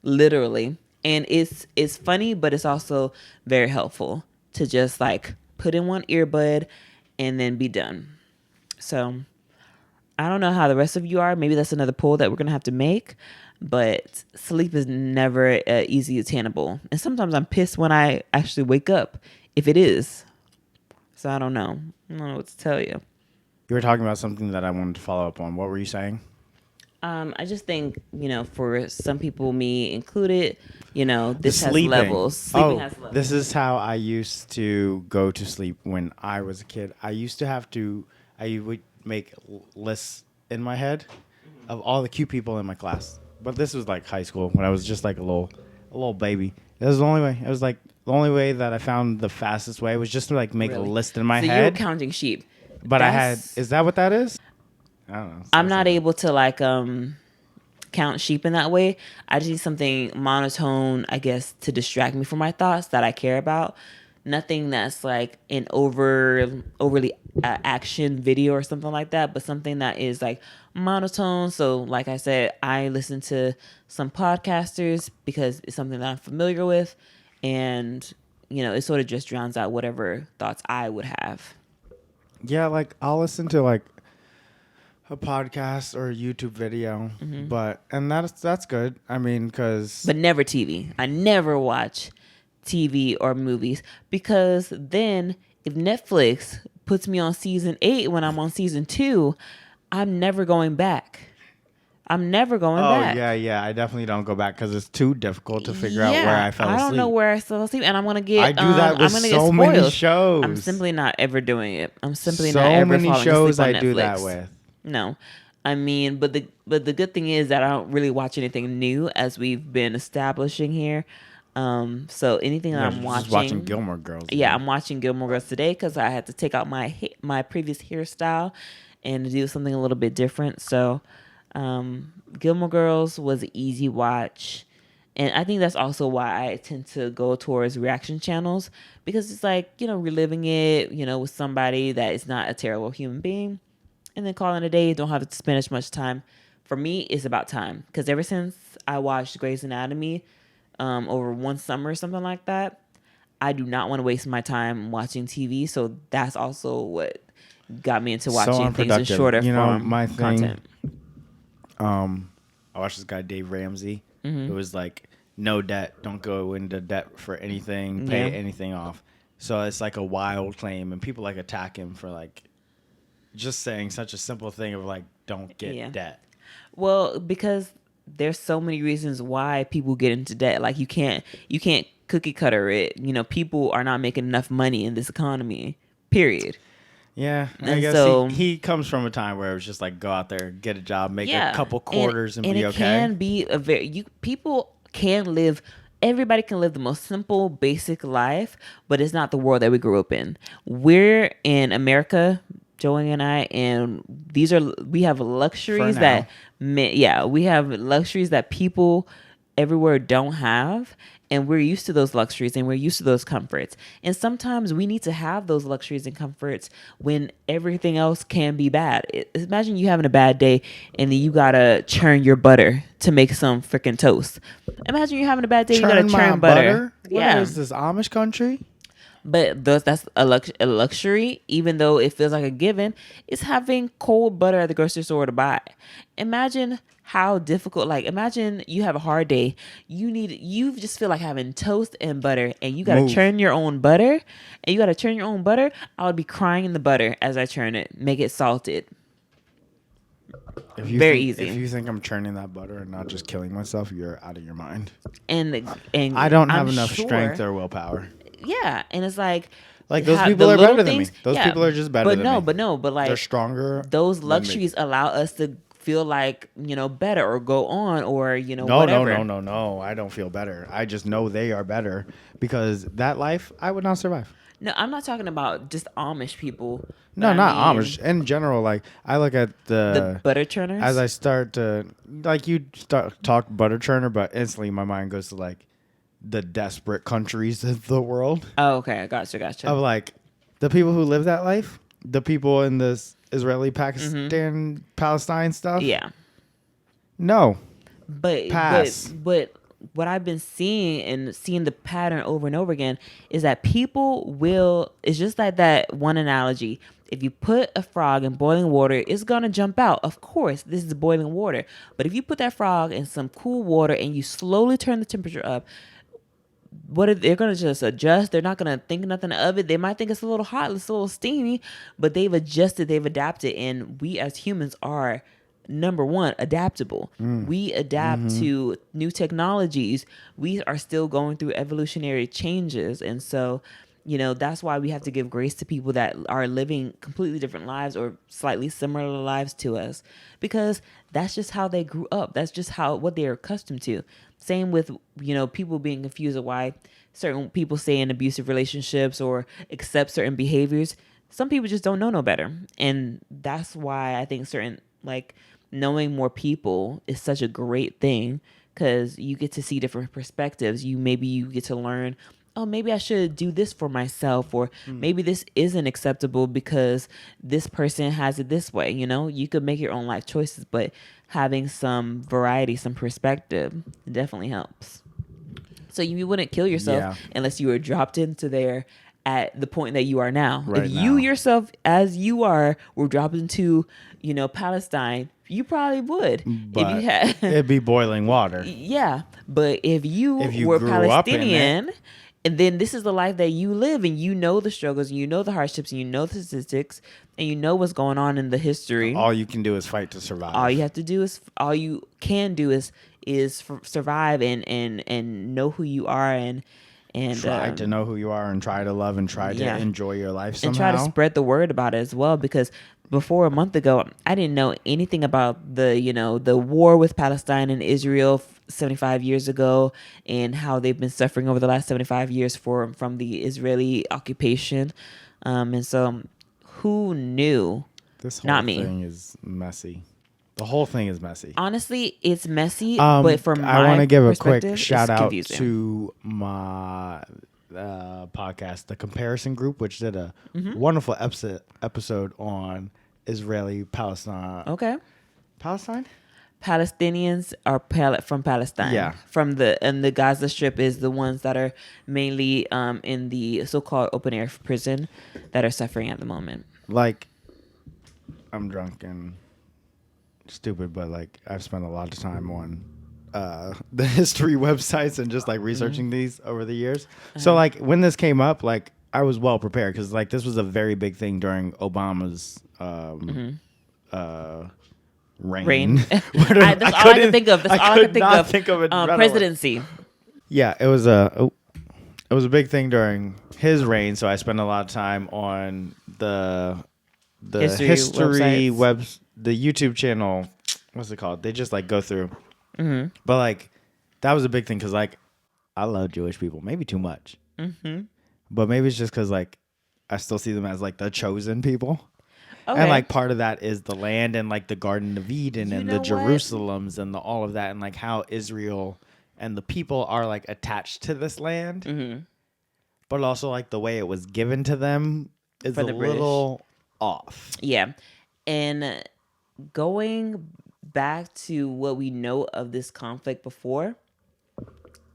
Literally. And it's funny, but it's also very helpful to just like put in one earbud and then be done. So I don't know how the rest of you are. Maybe that's another poll that we're going to have to make. But sleep is never easy attainable. And sometimes I'm pissed when I actually wake up, if it is. So I don't know. I don't know what to tell you. You were talking about something that I wanted to follow up on. What were you saying? I just think, for some people, me included, this has Sleeping. levels. Sleeping has levels. This is how I used to go to sleep when I was a kid. I would make lists in my head of all the cute people in my class. But this was like high school when I was just like a little baby. That was the only way. It was like the only way that I found the fastest way was just to like make Really? a list in my So head. you're counting sheep. But is that what that is? I don't know. I'm not able to like count sheep in that way. I just need something monotone, I guess, to distract me from my thoughts that I care about. Nothing that's like an overly action video or something like that, but something that is like monotone. So like I said, I listen to some podcasters because it's something that I'm familiar with, and it sort of just drowns out whatever thoughts I would have. Yeah, like I'll listen to like a podcast or a YouTube video, and that's good. I mean, because But never TV. I never watch TV or movies, because then if Netflix puts me on season 8 when I'm on season 2, I'm never going back. I'm never going back. Yeah. I definitely don't go back because it's too difficult to figure out where I fell asleep. I don't know where I fell asleep, and I'm gonna get. I do that with so many shows. I'm simply not ever doing it. I'm simply so not ever many falling shows asleep on I do Netflix. that with. No, I mean, but the good thing is that I don't really watch anything new, as we've been establishing here. So anything that I'm just watching Gilmore Girls. Yeah, I'm watching Gilmore Girls today because I had to take out my previous hairstyle and do something a little bit different. So Gilmore Girls was an easy watch. And I think that's also why I tend to go towards reaction channels, because it's like, reliving it, with somebody that is not a terrible human being, and then calling it a day. Don't have to spend as much time. For me, it's about time, because ever since I watched Grey's Anatomy over one summer or something like that, I do not want to waste my time watching TV. So that's also what got me into watching things in shorter form my thing, content. I watched this guy Dave Ramsey. It was like, no debt, don't go into debt for anything, pay anything off. So it's like a wild claim, and people like attack him for like just saying such a simple thing of like, don't get debt. Well, because there's so many reasons why people get into debt. Like you can't cookie cutter it. People are not making enough money in this economy. Period. Yeah, and I guess so, he comes from a time where it was just like, go out there, get a job, make a couple quarters, and be it okay. Can be people can live. Everybody can live the most simple, basic life, but it's not the world that we grew up in. We're in America, Joey and I, and we have luxuries we have luxuries that people everywhere don't have. And we're used to those luxuries and we're used to those comforts. And sometimes we need to have those luxuries and comforts when everything else can be bad. Imagine you having a bad day and then you gotta churn your butter to make some freaking toast. Imagine you having a bad day, you gotta churn butter. What is this, Amish country? But that's a luxury, even though it feels like a given. It's having cold butter at the grocery store to buy. Imagine how difficult. Like, imagine you have a hard day. You just feel like having toast and butter, and you gotta churn your own butter. I would be crying in the butter as I churn it, make it salted. Very easy. If you think I'm churning that butter and not just killing myself, you're out of your mind. And I don't have enough strength or willpower. Yeah, and it's like those people are better than me. Those people are just better than me. But like they're stronger. Those luxuries allow us to feel like better or go on or whatever. No. I don't feel better. I just know they are better because that life I would not survive. No, I'm not talking about just Amish people. No, not Amish. In general, like I look at the butter churners. As I start to talk butter churner, but instantly my mind goes to like the desperate countries of the world. Oh, okay. Gotcha. Of like the people who live that life, the people in this Israeli, Pakistan, Palestine stuff. Yeah. No. But pass. But what I've been seeing the pattern over and over again is that people will. It's just like that one analogy. If you put a frog in boiling water, it's gonna jump out. Of course, this is boiling water. But if you put that frog in some cool water and you slowly turn the temperature up, they're going to just adjust. They're not going to think nothing of it. They might think it's a little hot, it's a little steamy, but they've adjusted, they've adapted. And we as humans are, number one, adaptable. We adapt to new technologies. We are still going through evolutionary changes. And so, that's why we have to give grace to people that are living completely different lives or slightly similar lives to us, because that's just how they grew up. That's just what they're accustomed to. Same with, people being confused of why certain people stay in abusive relationships or accept certain behaviors. Some people just don't know no better. And that's why I think knowing more people is such a great thing, because you get to see different perspectives. You get to learn, oh, maybe I should do this for myself, or maybe this isn't acceptable because this person has it this way. You could make your own life choices, but having some variety, some perspective definitely helps. So you wouldn't kill yourself unless you were dropped into there at the point that you are now. If you yourself, as you were dropped into, Palestine, you probably would. But if you had, it'd be boiling water. Yeah. But if you were Palestinian, and then this is the life that you live, and you know the struggles, and you know the hardships, and you know the statistics, and you know what's going on in the history. All you can do is fight to survive. All you can do is survive and know who you are and try to know who you are and try to love and try to enjoy your life somehow. And try to spread the word about it as well, because before a month ago, I didn't know anything about the war with Palestine and Israel 75 years ago and how they've been suffering over the last 75 years from the Israeli occupation. And so who knew? This whole Not me. thing is messy. The whole thing is messy. Honestly, it's messy, but from I want to give a quick shout out confusing. to my podcast, The Comparison Group, which did a wonderful episode on Israeli Palestine. Okay. Palestine? Palestinians are from Palestine. Yeah. And the Gaza Strip is the ones that are mainly in the so-called open air prison that are suffering at the moment. Like, I'm drunk and stupid, but like I've spent a lot of time on the history websites and just like researching these over the years. So like when this came up, like I was well prepared because like this was a very big thing during Obama's reign. That's all I can think of. That's all I can think of. It Presidency. Yeah, it was a big thing during his reign. So I spent a lot of time on the history webs, the YouTube channel. What's it called? They just like go through. Mm-hmm. But like that was a big thing because like I love Jewish people, maybe too much. Mm-hmm. But maybe it's just because like I still see them as like the chosen people. Okay. And like part of that is the land and like the Garden of Eden and the Jerusalems and all of that and like how Israel and the people are like attached to this land. Mm-hmm. But also like the way it was given to them is a little off. Yeah. And going back to what we know of this conflict before.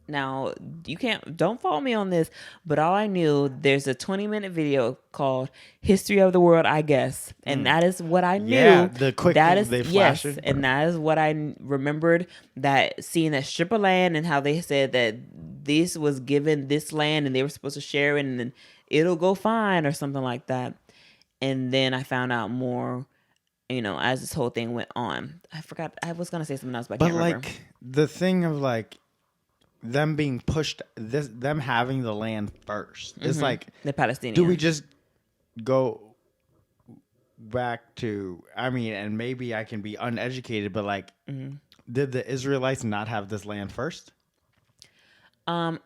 Now, don't follow me on this, but all I knew, there's a 20-minute video called History of the World, I guess. And that is what I knew. Yeah, the quick things they flash. Yes, and that is what I remembered, that seeing that strip of land and how they said that this was given this land and they were supposed to share it and then it'll go fine or something like that. And then I found out more, as this whole thing went on. I forgot, I was going to say something else, but I can't remember. But like the thing of like, them being pushed, them having the land first. It's like the Palestinians. Do we just go back to? I mean, and maybe I can be uneducated, but like, did the Israelites not have this land first? I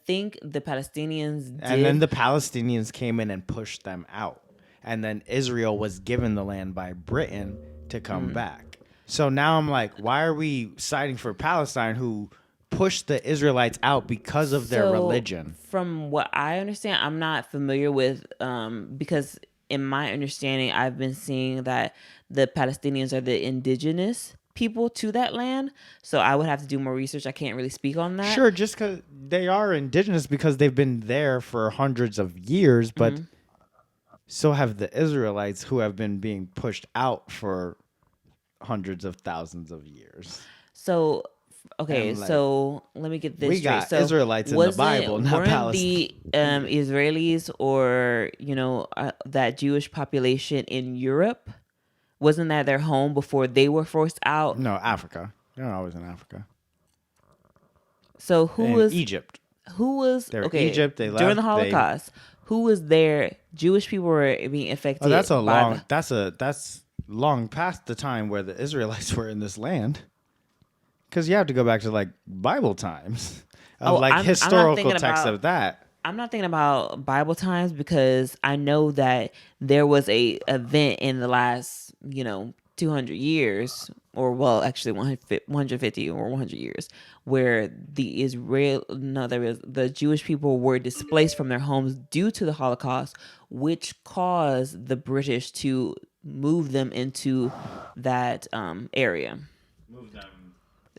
think the Palestinians did, and then the Palestinians came in and pushed them out, and then Israel was given the land by Britain to come back. So now I'm like, why are we siding for Palestine, who pushed the Israelites out because of their religion? From what I understand, I'm not familiar with, because in my understanding, I've been seeing that the Palestinians are the indigenous people to that land. So I would have to do more research. I can't really speak on that. Sure, just because they are indigenous because they've been there for hundreds of years, but so have the Israelites, who have been being pushed out for hundreds of thousands of years. So okay, like, so let me get this straight. We got Israelites in the Bible, not Palestine. The Israelis or, that Jewish population in Europe, wasn't that their home before they were forced out? No, Africa. They're always in Africa. So who was Egypt? Who was Egypt? They left during the Holocaust. Who was there? Jewish people were being affected. Oh, that's long past the time where the Israelites were in this land. Because you have to go back to like Bible times, historical texts of that. I'm not thinking about Bible times because I know that there was a event in the last 200 years, or well, actually 150 or 100 years, where the Jewish people were displaced from their homes due to the Holocaust, which caused the British to move them into that area. Move them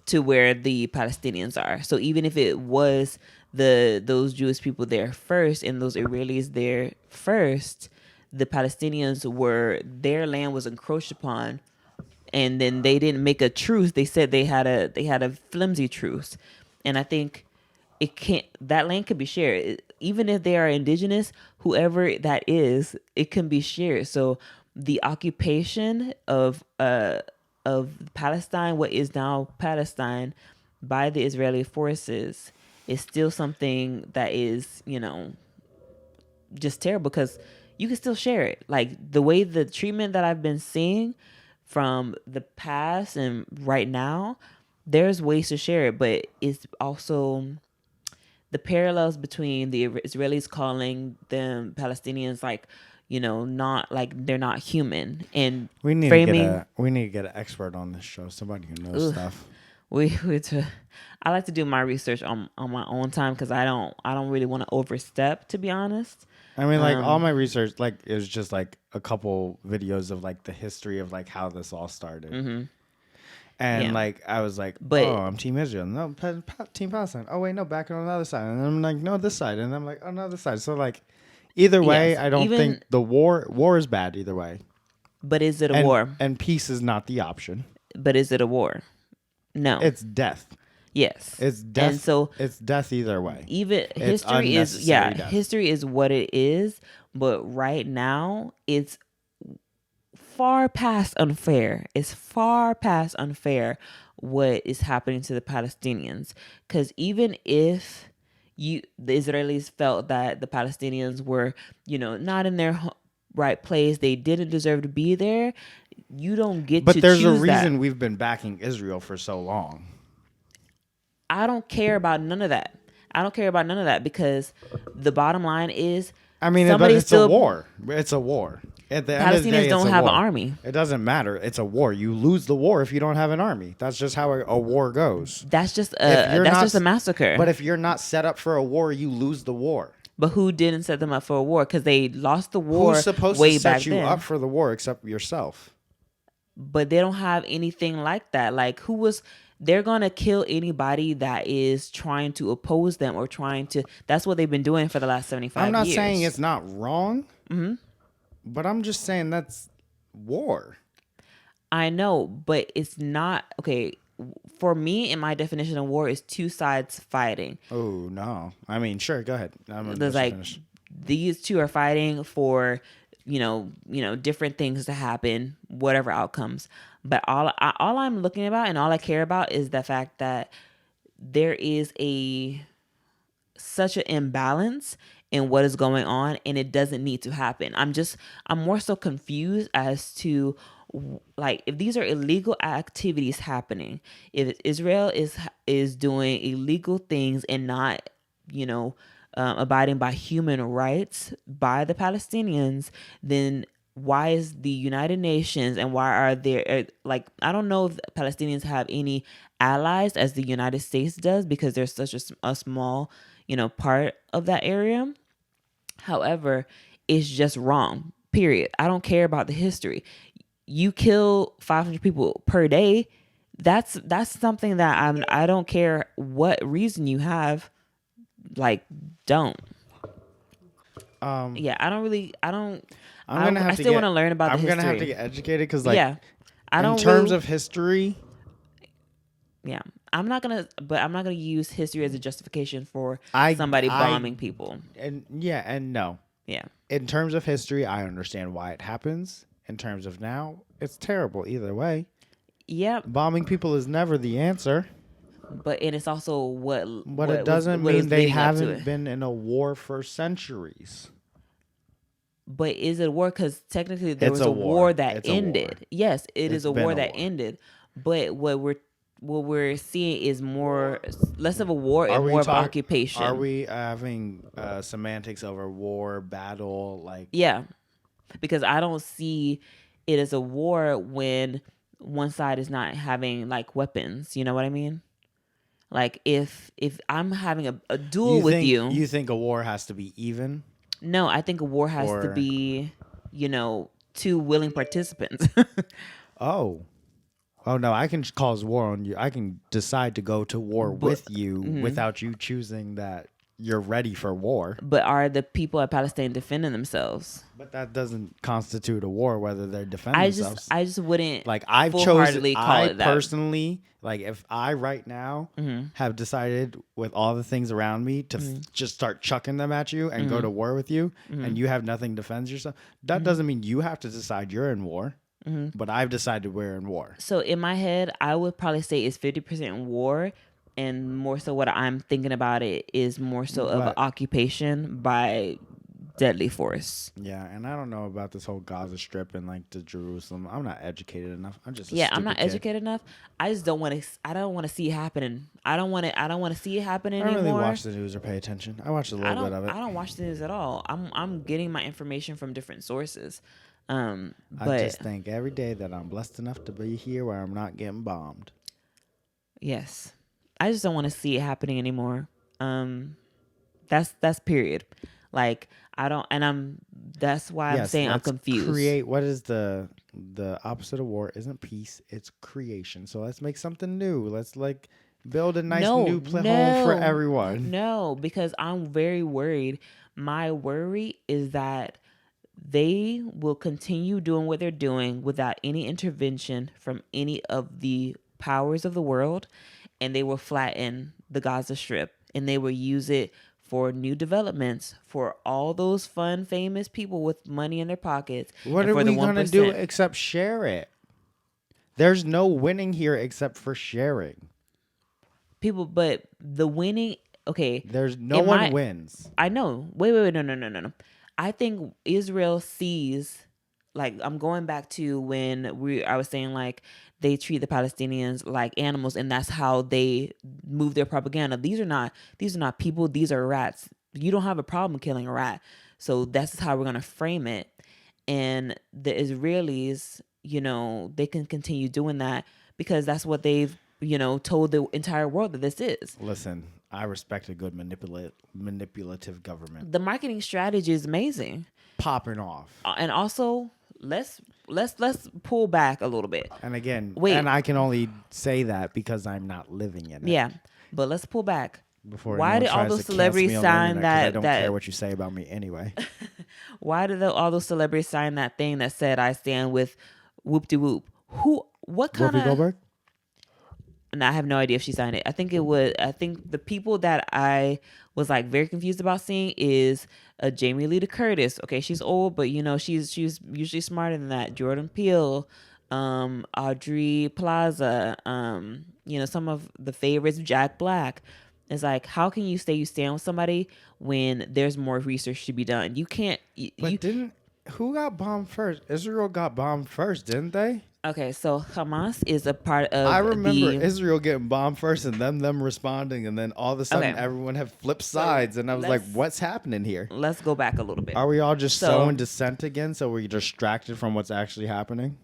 to where the Palestinians are. So even if it was those Jewish people there first and those Israelis there first, the Palestinians their land was encroached upon, and then they didn't make a truce. They said they had a flimsy truce, and I think that land could be shared. Even if they are indigenous, whoever that is, it can be shared. So the occupation of Palestine, what is now Palestine, by the Israeli forces, is still something that is, just terrible, because you can still share it. Like the way the treatment that I've been seeing from the past and right now, there's ways to share it, but it's also the parallels between the Israelis calling them Palestinians like, not like they're not human, and We need framing. we need to get an expert on this show. Somebody who knows stuff. I like to do my research on my own time because I don't really want to overstep, to be honest. I mean, like all my research, like it was just like a couple videos of like the history of like how this all started. Mm-hmm. And Yeah. like I was like, But- oh, I'm Team Israel. No, Team Palestine. Oh wait, no, back on the other side. And I'm like, no, this side. And I'm like, oh, no, this side. So like, either way, Yes, I don't think the war is bad either way. But is it a And, war? And peace is not the option. But is it a war? No. It's death. Yes. It's death. And so it's death either way. even It's history is unnecessary death. history is what it is, but right now it's far past unfair. It's far past unfair what is happening to the Palestinians, because even if the Israelis felt that the Palestinians were, not in their right place, they didn't deserve to be there, you don't get But to there's a choose reason that. we've been backing Israel for so long. I don't care about none of that. I don't care about none of that, because the bottom line is, I mean, but somebody it's still- a war. It's a war. At the end of the Palestinians day, don't it's a have war. an army. It doesn't matter. It's a war. You lose the war if you don't have an army. That's just how a war goes. That's just If you're a massacre. But if you're not set up for a war, you lose the war. But who didn't set them up for a war? Because they lost the war Who's supposed way to set back you then. up for the war except yourself? But they don't have anything like that. Like, they're going to kill anybody that is trying to oppose them or trying to. That's what they've been doing for the last 75 years. I'm not saying it's not wrong, but I'm just saying that's war. I know, but it's not. Okay, for me, in my definition of war, is two sides fighting. Oh, no. I mean, sure, go ahead. There's like, these two are fighting for, different things to happen, whatever outcomes. But all I'm looking about and all I care about is the fact that there is such an imbalance in what is going on, and it doesn't need to happen. I'm more so confused as to, like, if these are illegal activities happening, if Israel is doing illegal things and not, abiding by human rights by the Palestinians, then why is the United Nations and why are there, like, I don't know if Palestinians have any allies as the United States does, because there's such a small, part of that area. However, it's just wrong, period. I don't care about the history. You kill 500 people per day. That's something that I don't care what reason you have. Like, don't. Yeah, I still want to learn about the history. I'm gonna have to get educated because, like, yeah, in terms of history, yeah, I'm not gonna use history as a justification for I bombing people. And yeah, and no. Yeah. In terms of history, I understand why it happens. In terms of now, it's terrible either way. Yeah. Bombing people is never the answer. And it's also But it doesn't mean they haven't been in a war for centuries. But is it a war? Because technically there It's was a a war. war that It's a ended. war. Yes, it's It's a been war a that war. ended. But what we're seeing is less of a war and more of an occupation. Are we having semantics over war, battle, like? Yeah, because I don't see it as a war when one side is not having like weapons. You know what I mean? Like if I'm having a duel with you. You think a war has to be even? No, I think a war has to be, two willing participants. Oh no! I can cause war on you. I can decide to go to war with you without you choosing that you're ready for war. But are the people of Palestine defending themselves? But that doesn't constitute a war, whether they're defending themselves. I just wouldn't like I've full-heartedly chosen. call I it that. personally, like, if I right now have decided with all the things around me to just start chucking them at you and go to war with you, and you have nothing to defend yourself, that doesn't mean you have to decide you're in war. But I've decided we're in war. So in my head, I would probably say it's 50% war, and more so what I'm thinking about it is more so of an occupation by deadly force. Yeah, and I don't know about this whole Gaza Strip and like the Jerusalem. I'm not educated enough. I'm just a Yeah, stupid I'm not kid. educated enough. I just don't want to. I don't want to see it happening. I don't want to. I don't want to see it happening I don't anymore. really watch the news or pay attention. I watched a little bit of it. I don't watch the news at all. I'm getting my information from different sources. I But just think every day that I'm blessed enough to be here where I'm not getting bombed. yes, I just don't want to see it happening anymore. That's period. Like I don't, and That's why I'm saying I'm let's confused. Create what is the opposite of war? Isn't peace? It's creation. So let's make something new. Let's like build a nice new home for everyone. No, because I'm very worried. My worry is that they will continue doing what they're doing without any intervention from any of the powers of the world, and they will flatten the Gaza Strip, and they will use it for new developments for all those fun, famous people with money in their pockets. What and are for we the going to do 1%. except share it? There's no winning here except for sharing. People, but the winning, okay. There's no one wins. I know. Wait, no. I think Israel sees, like, I'm going back to when I was saying like they treat the Palestinians like animals, and that's how they move their propaganda. These are not people. These are rats. You don't have a problem killing a rat. So that's how we're gonna frame it. And the Israelis, they can continue doing that because that's what they've, told the entire world that this is. Listen, I respect a good manipulative government. The marketing strategy is amazing. Popping off. And also, let's pull back a little bit. And again, Wait. and I can only say that because I'm not living in it. Yeah, but let's pull back. Before why did all those celebrities sign that? I don't care what you say about me anyway. Why did all those celebrities sign that thing that said "I stand with whoop de whoop"? What kind of? Whoopi Goldberg? And I have no idea if she signed it. I think the people that I was like very confused about seeing is Jamie Lee Curtis. Okay, she's old, but she's usually smarter than that. Jordan Peele, Audrey Plaza, some of the favorites, Jack Black. It's like, how can you say you stand with somebody when there's more research to be done? You can't. Who got bombed first? Israel got bombed first, didn't they? Okay, so Hamas is a part of. I remember Israel getting bombed first and them responding, and then all of a sudden everyone had flipped sides, and I was like, "What's happening here?" Let's go back a little bit. Are we all just so in dissent again? So we're distracted from what's actually happening?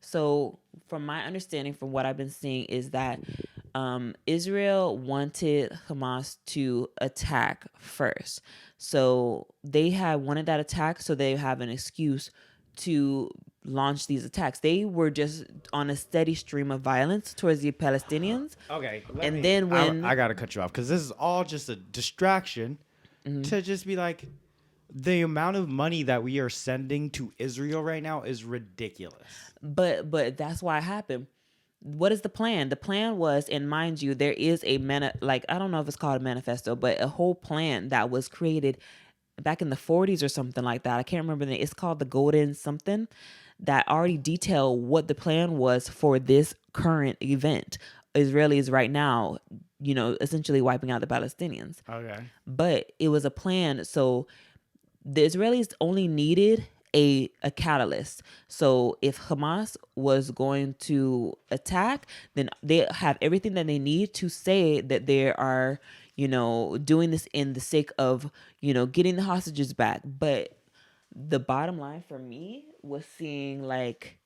So, from my understanding, from what I've been seeing, is that Israel wanted Hamas to attack first. So they had wanted that attack, so they have an excuse to launch these attacks. They were just on a steady stream of violence towards the Palestinians. Okay. Then when I got to cut you off because this is all just a distraction to just be like, the amount of money that we are sending to Israel right now is ridiculous. But that's why it happened. What is the plan? The plan was, and mind you, there is I don't know if it's called a manifesto, but a whole plan that was created back in the 40s or something like that. I can't remember the name. It's called the Golden something, that already detail what the plan was for this current event. Israelis right now, essentially wiping out the Palestinians. Okay. But it was a plan. So the Israelis only needed a catalyst. So if Hamas was going to attack, then they have everything that they need to say that they are, doing this in the sake of, getting the hostages back. But the bottom line for me was seeing like,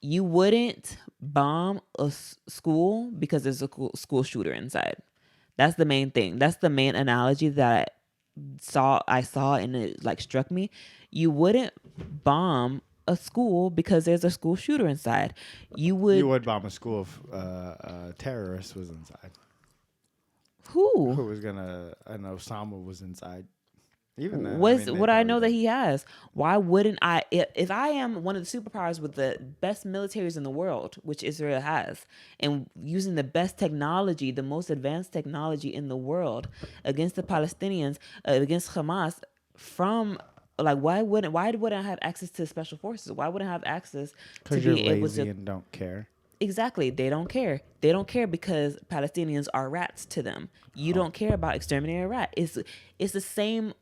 you wouldn't bomb a school because there's a school shooter inside. That's the main thing. That's the main analogy that I saw and it like struck me. You wouldn't bomb a school because there's a school shooter inside. You would bomb a school if a terrorist was inside. Who was gonna? I know Osama was inside. Even then, what I know that he has. Why wouldn't I? If I am one of the superpowers with the best militaries in the world, which Israel has, and using the best technology, the most advanced technology in the world against the Palestinians, against Hamas, why wouldn't I have access to special forces? Why wouldn't I have access to be able to? And don't care. Exactly. They don't care. They don't care because Palestinians are rats to them. You don't care about exterminating a rat. It's the same.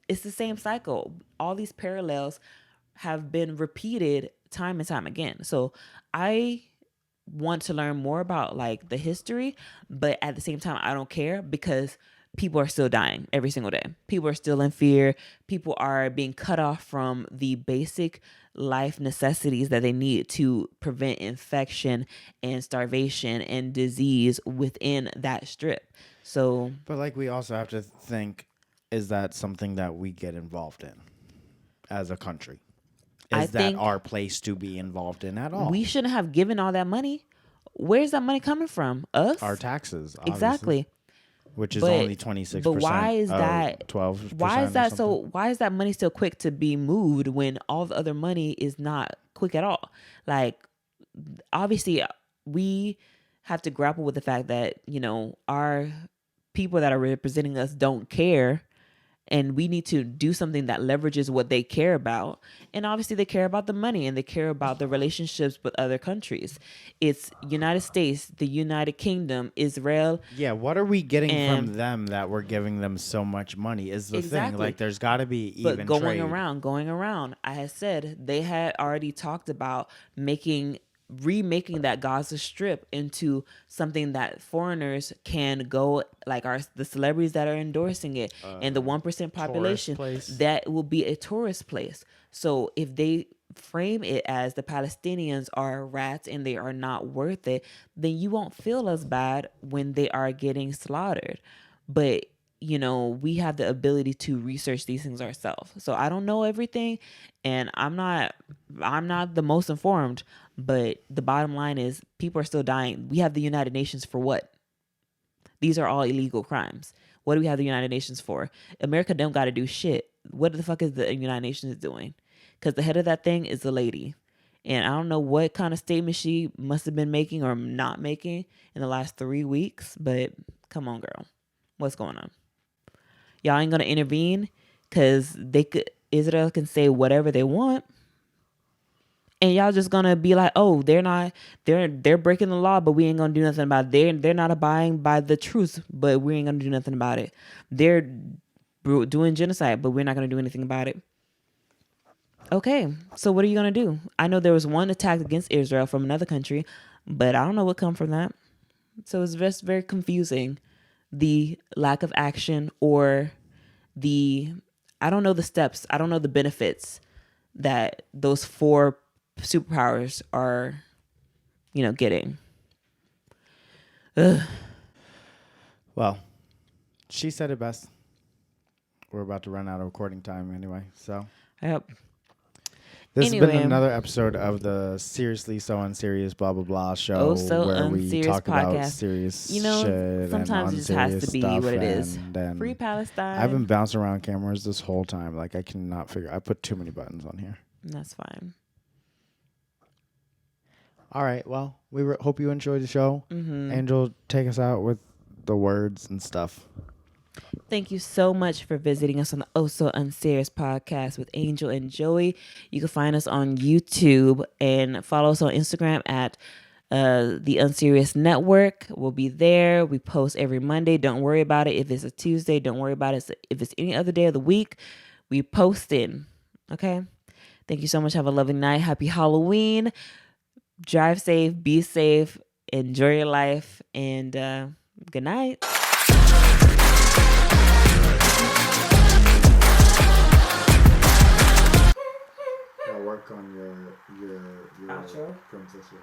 It's the same cycle. All these parallels have been repeated time and time again. So I want to learn more about like the history, but at the same time I don't care because people are still dying every single day. People are still in fear. People are being cut off from the basic life necessities that they need to prevent infection and starvation and disease within that strip. So, But like we also have to think, is that something that we get involved in as a country? I Is that think our place to be involved in at all? we shouldn't have given all that money. Where's that money coming from? Us? Our taxes, obviously, Exactly. which is But- only 26%. But why is that 12%? Why is that or so? Why is that money still quick to be moved when all the other money is not quick at all? Like, obviously, we have to grapple with the fact that our people that are representing us don't care, and we need to do something that leverages what they care about. And obviously they care about the money and they care about the relationships with other countries. It's United States, the United Kingdom, Israel. Yeah, what are we getting And- from them that we're giving them so much money is the thing. Exactly. Like, there's got to be even But going trade. around, I had said they had already talked about remaking that Gaza Strip into something that foreigners can go, like the celebrities that are endorsing it, and the 1% population, place. that will be a tourist place. So if they frame it as the Palestinians are rats and they are not worth it, then you won't feel as bad when they are getting slaughtered. But we have the ability to research these things ourselves. So I don't know everything, and I'm not the most informed, but the bottom line is people are still dying. We have the United Nations for what? These are all illegal crimes. What do we have the United Nations for? America don't got to do shit. What the fuck is the United Nations doing? Because the head of that thing is a lady. And I don't know what kind of statement she must have been making or not making in the last 3 weeks, but come on, girl. What's going on? Y'all ain't gonna intervene because Israel can say whatever they want, and y'all just gonna be like, oh, they're breaking the law, but we ain't gonna do nothing about it. They're not abiding by the truth, but we ain't gonna do nothing about it. They're doing genocide, but we're not gonna do anything about it. Okay, so what are you gonna do? I know there was one attack against Israel from another country, but I don't know what come from that. So it's just very confusing. The lack of action, or I don't know the steps. I don't know the benefits that those 4 superpowers are, getting. Ugh. Well, she said it best. We're about to run out of recording time anyway, so. Yep. This has Anyway. been another episode of the Seriously So Unserious blah blah blah show Oh, So where we Unserious talk about podcast. serious shit Sometimes and it just has unserious to be stuff what it is. and then Free Palestine. I've been bouncing around cameras this whole time. Like, I cannot figure. I put too many buttons on here. That's fine. All right. Well, we hope you enjoyed the show. Mm-hmm. Angel, take us out with the words and stuff. Thank you so much for visiting us on the Oh So Unserious podcast with Angel and Joey. You can find us on YouTube and follow us on Instagram at the Unserious Network. We'll be there. We post every Monday. Don't worry about it. If it's a Tuesday, don't worry about it. If it's any other day of the week, we post it. Okay? Thank you so much. Have a lovely night. Happy Halloween. Drive safe. Be safe. Enjoy your life. And good night. I'll work on your Outro? princess wave.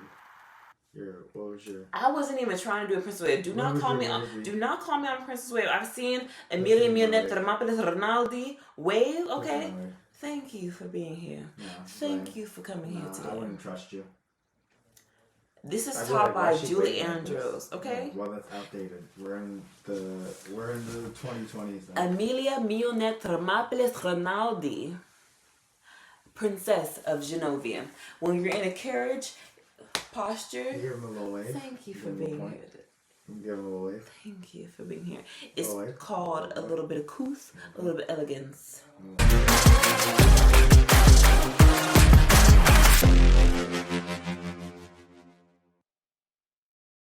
What was your? I wasn't even trying to do a Princess Wave. Do What not was call your me on. movie? Do not call me on Princess Wave. I've seen Emilia Mionette Ramapeles Rinaldi Wave. Okay. Thank you for being here. Thank you for coming here today. I wouldn't trust you. This is I feel taught like, by why she Julie played like this? Andrews. Okay. Well, that's outdated. We're in the 2020s now. Emilia Mionette Ramapeles Rinaldi, Princess of Genovia. When you're in a carriage posture. Give him a little wave. Thank you for being here. Give him a little wave. Thank you for being here. It's Oh, wait. called a little bit of couth, a little bit of elegance.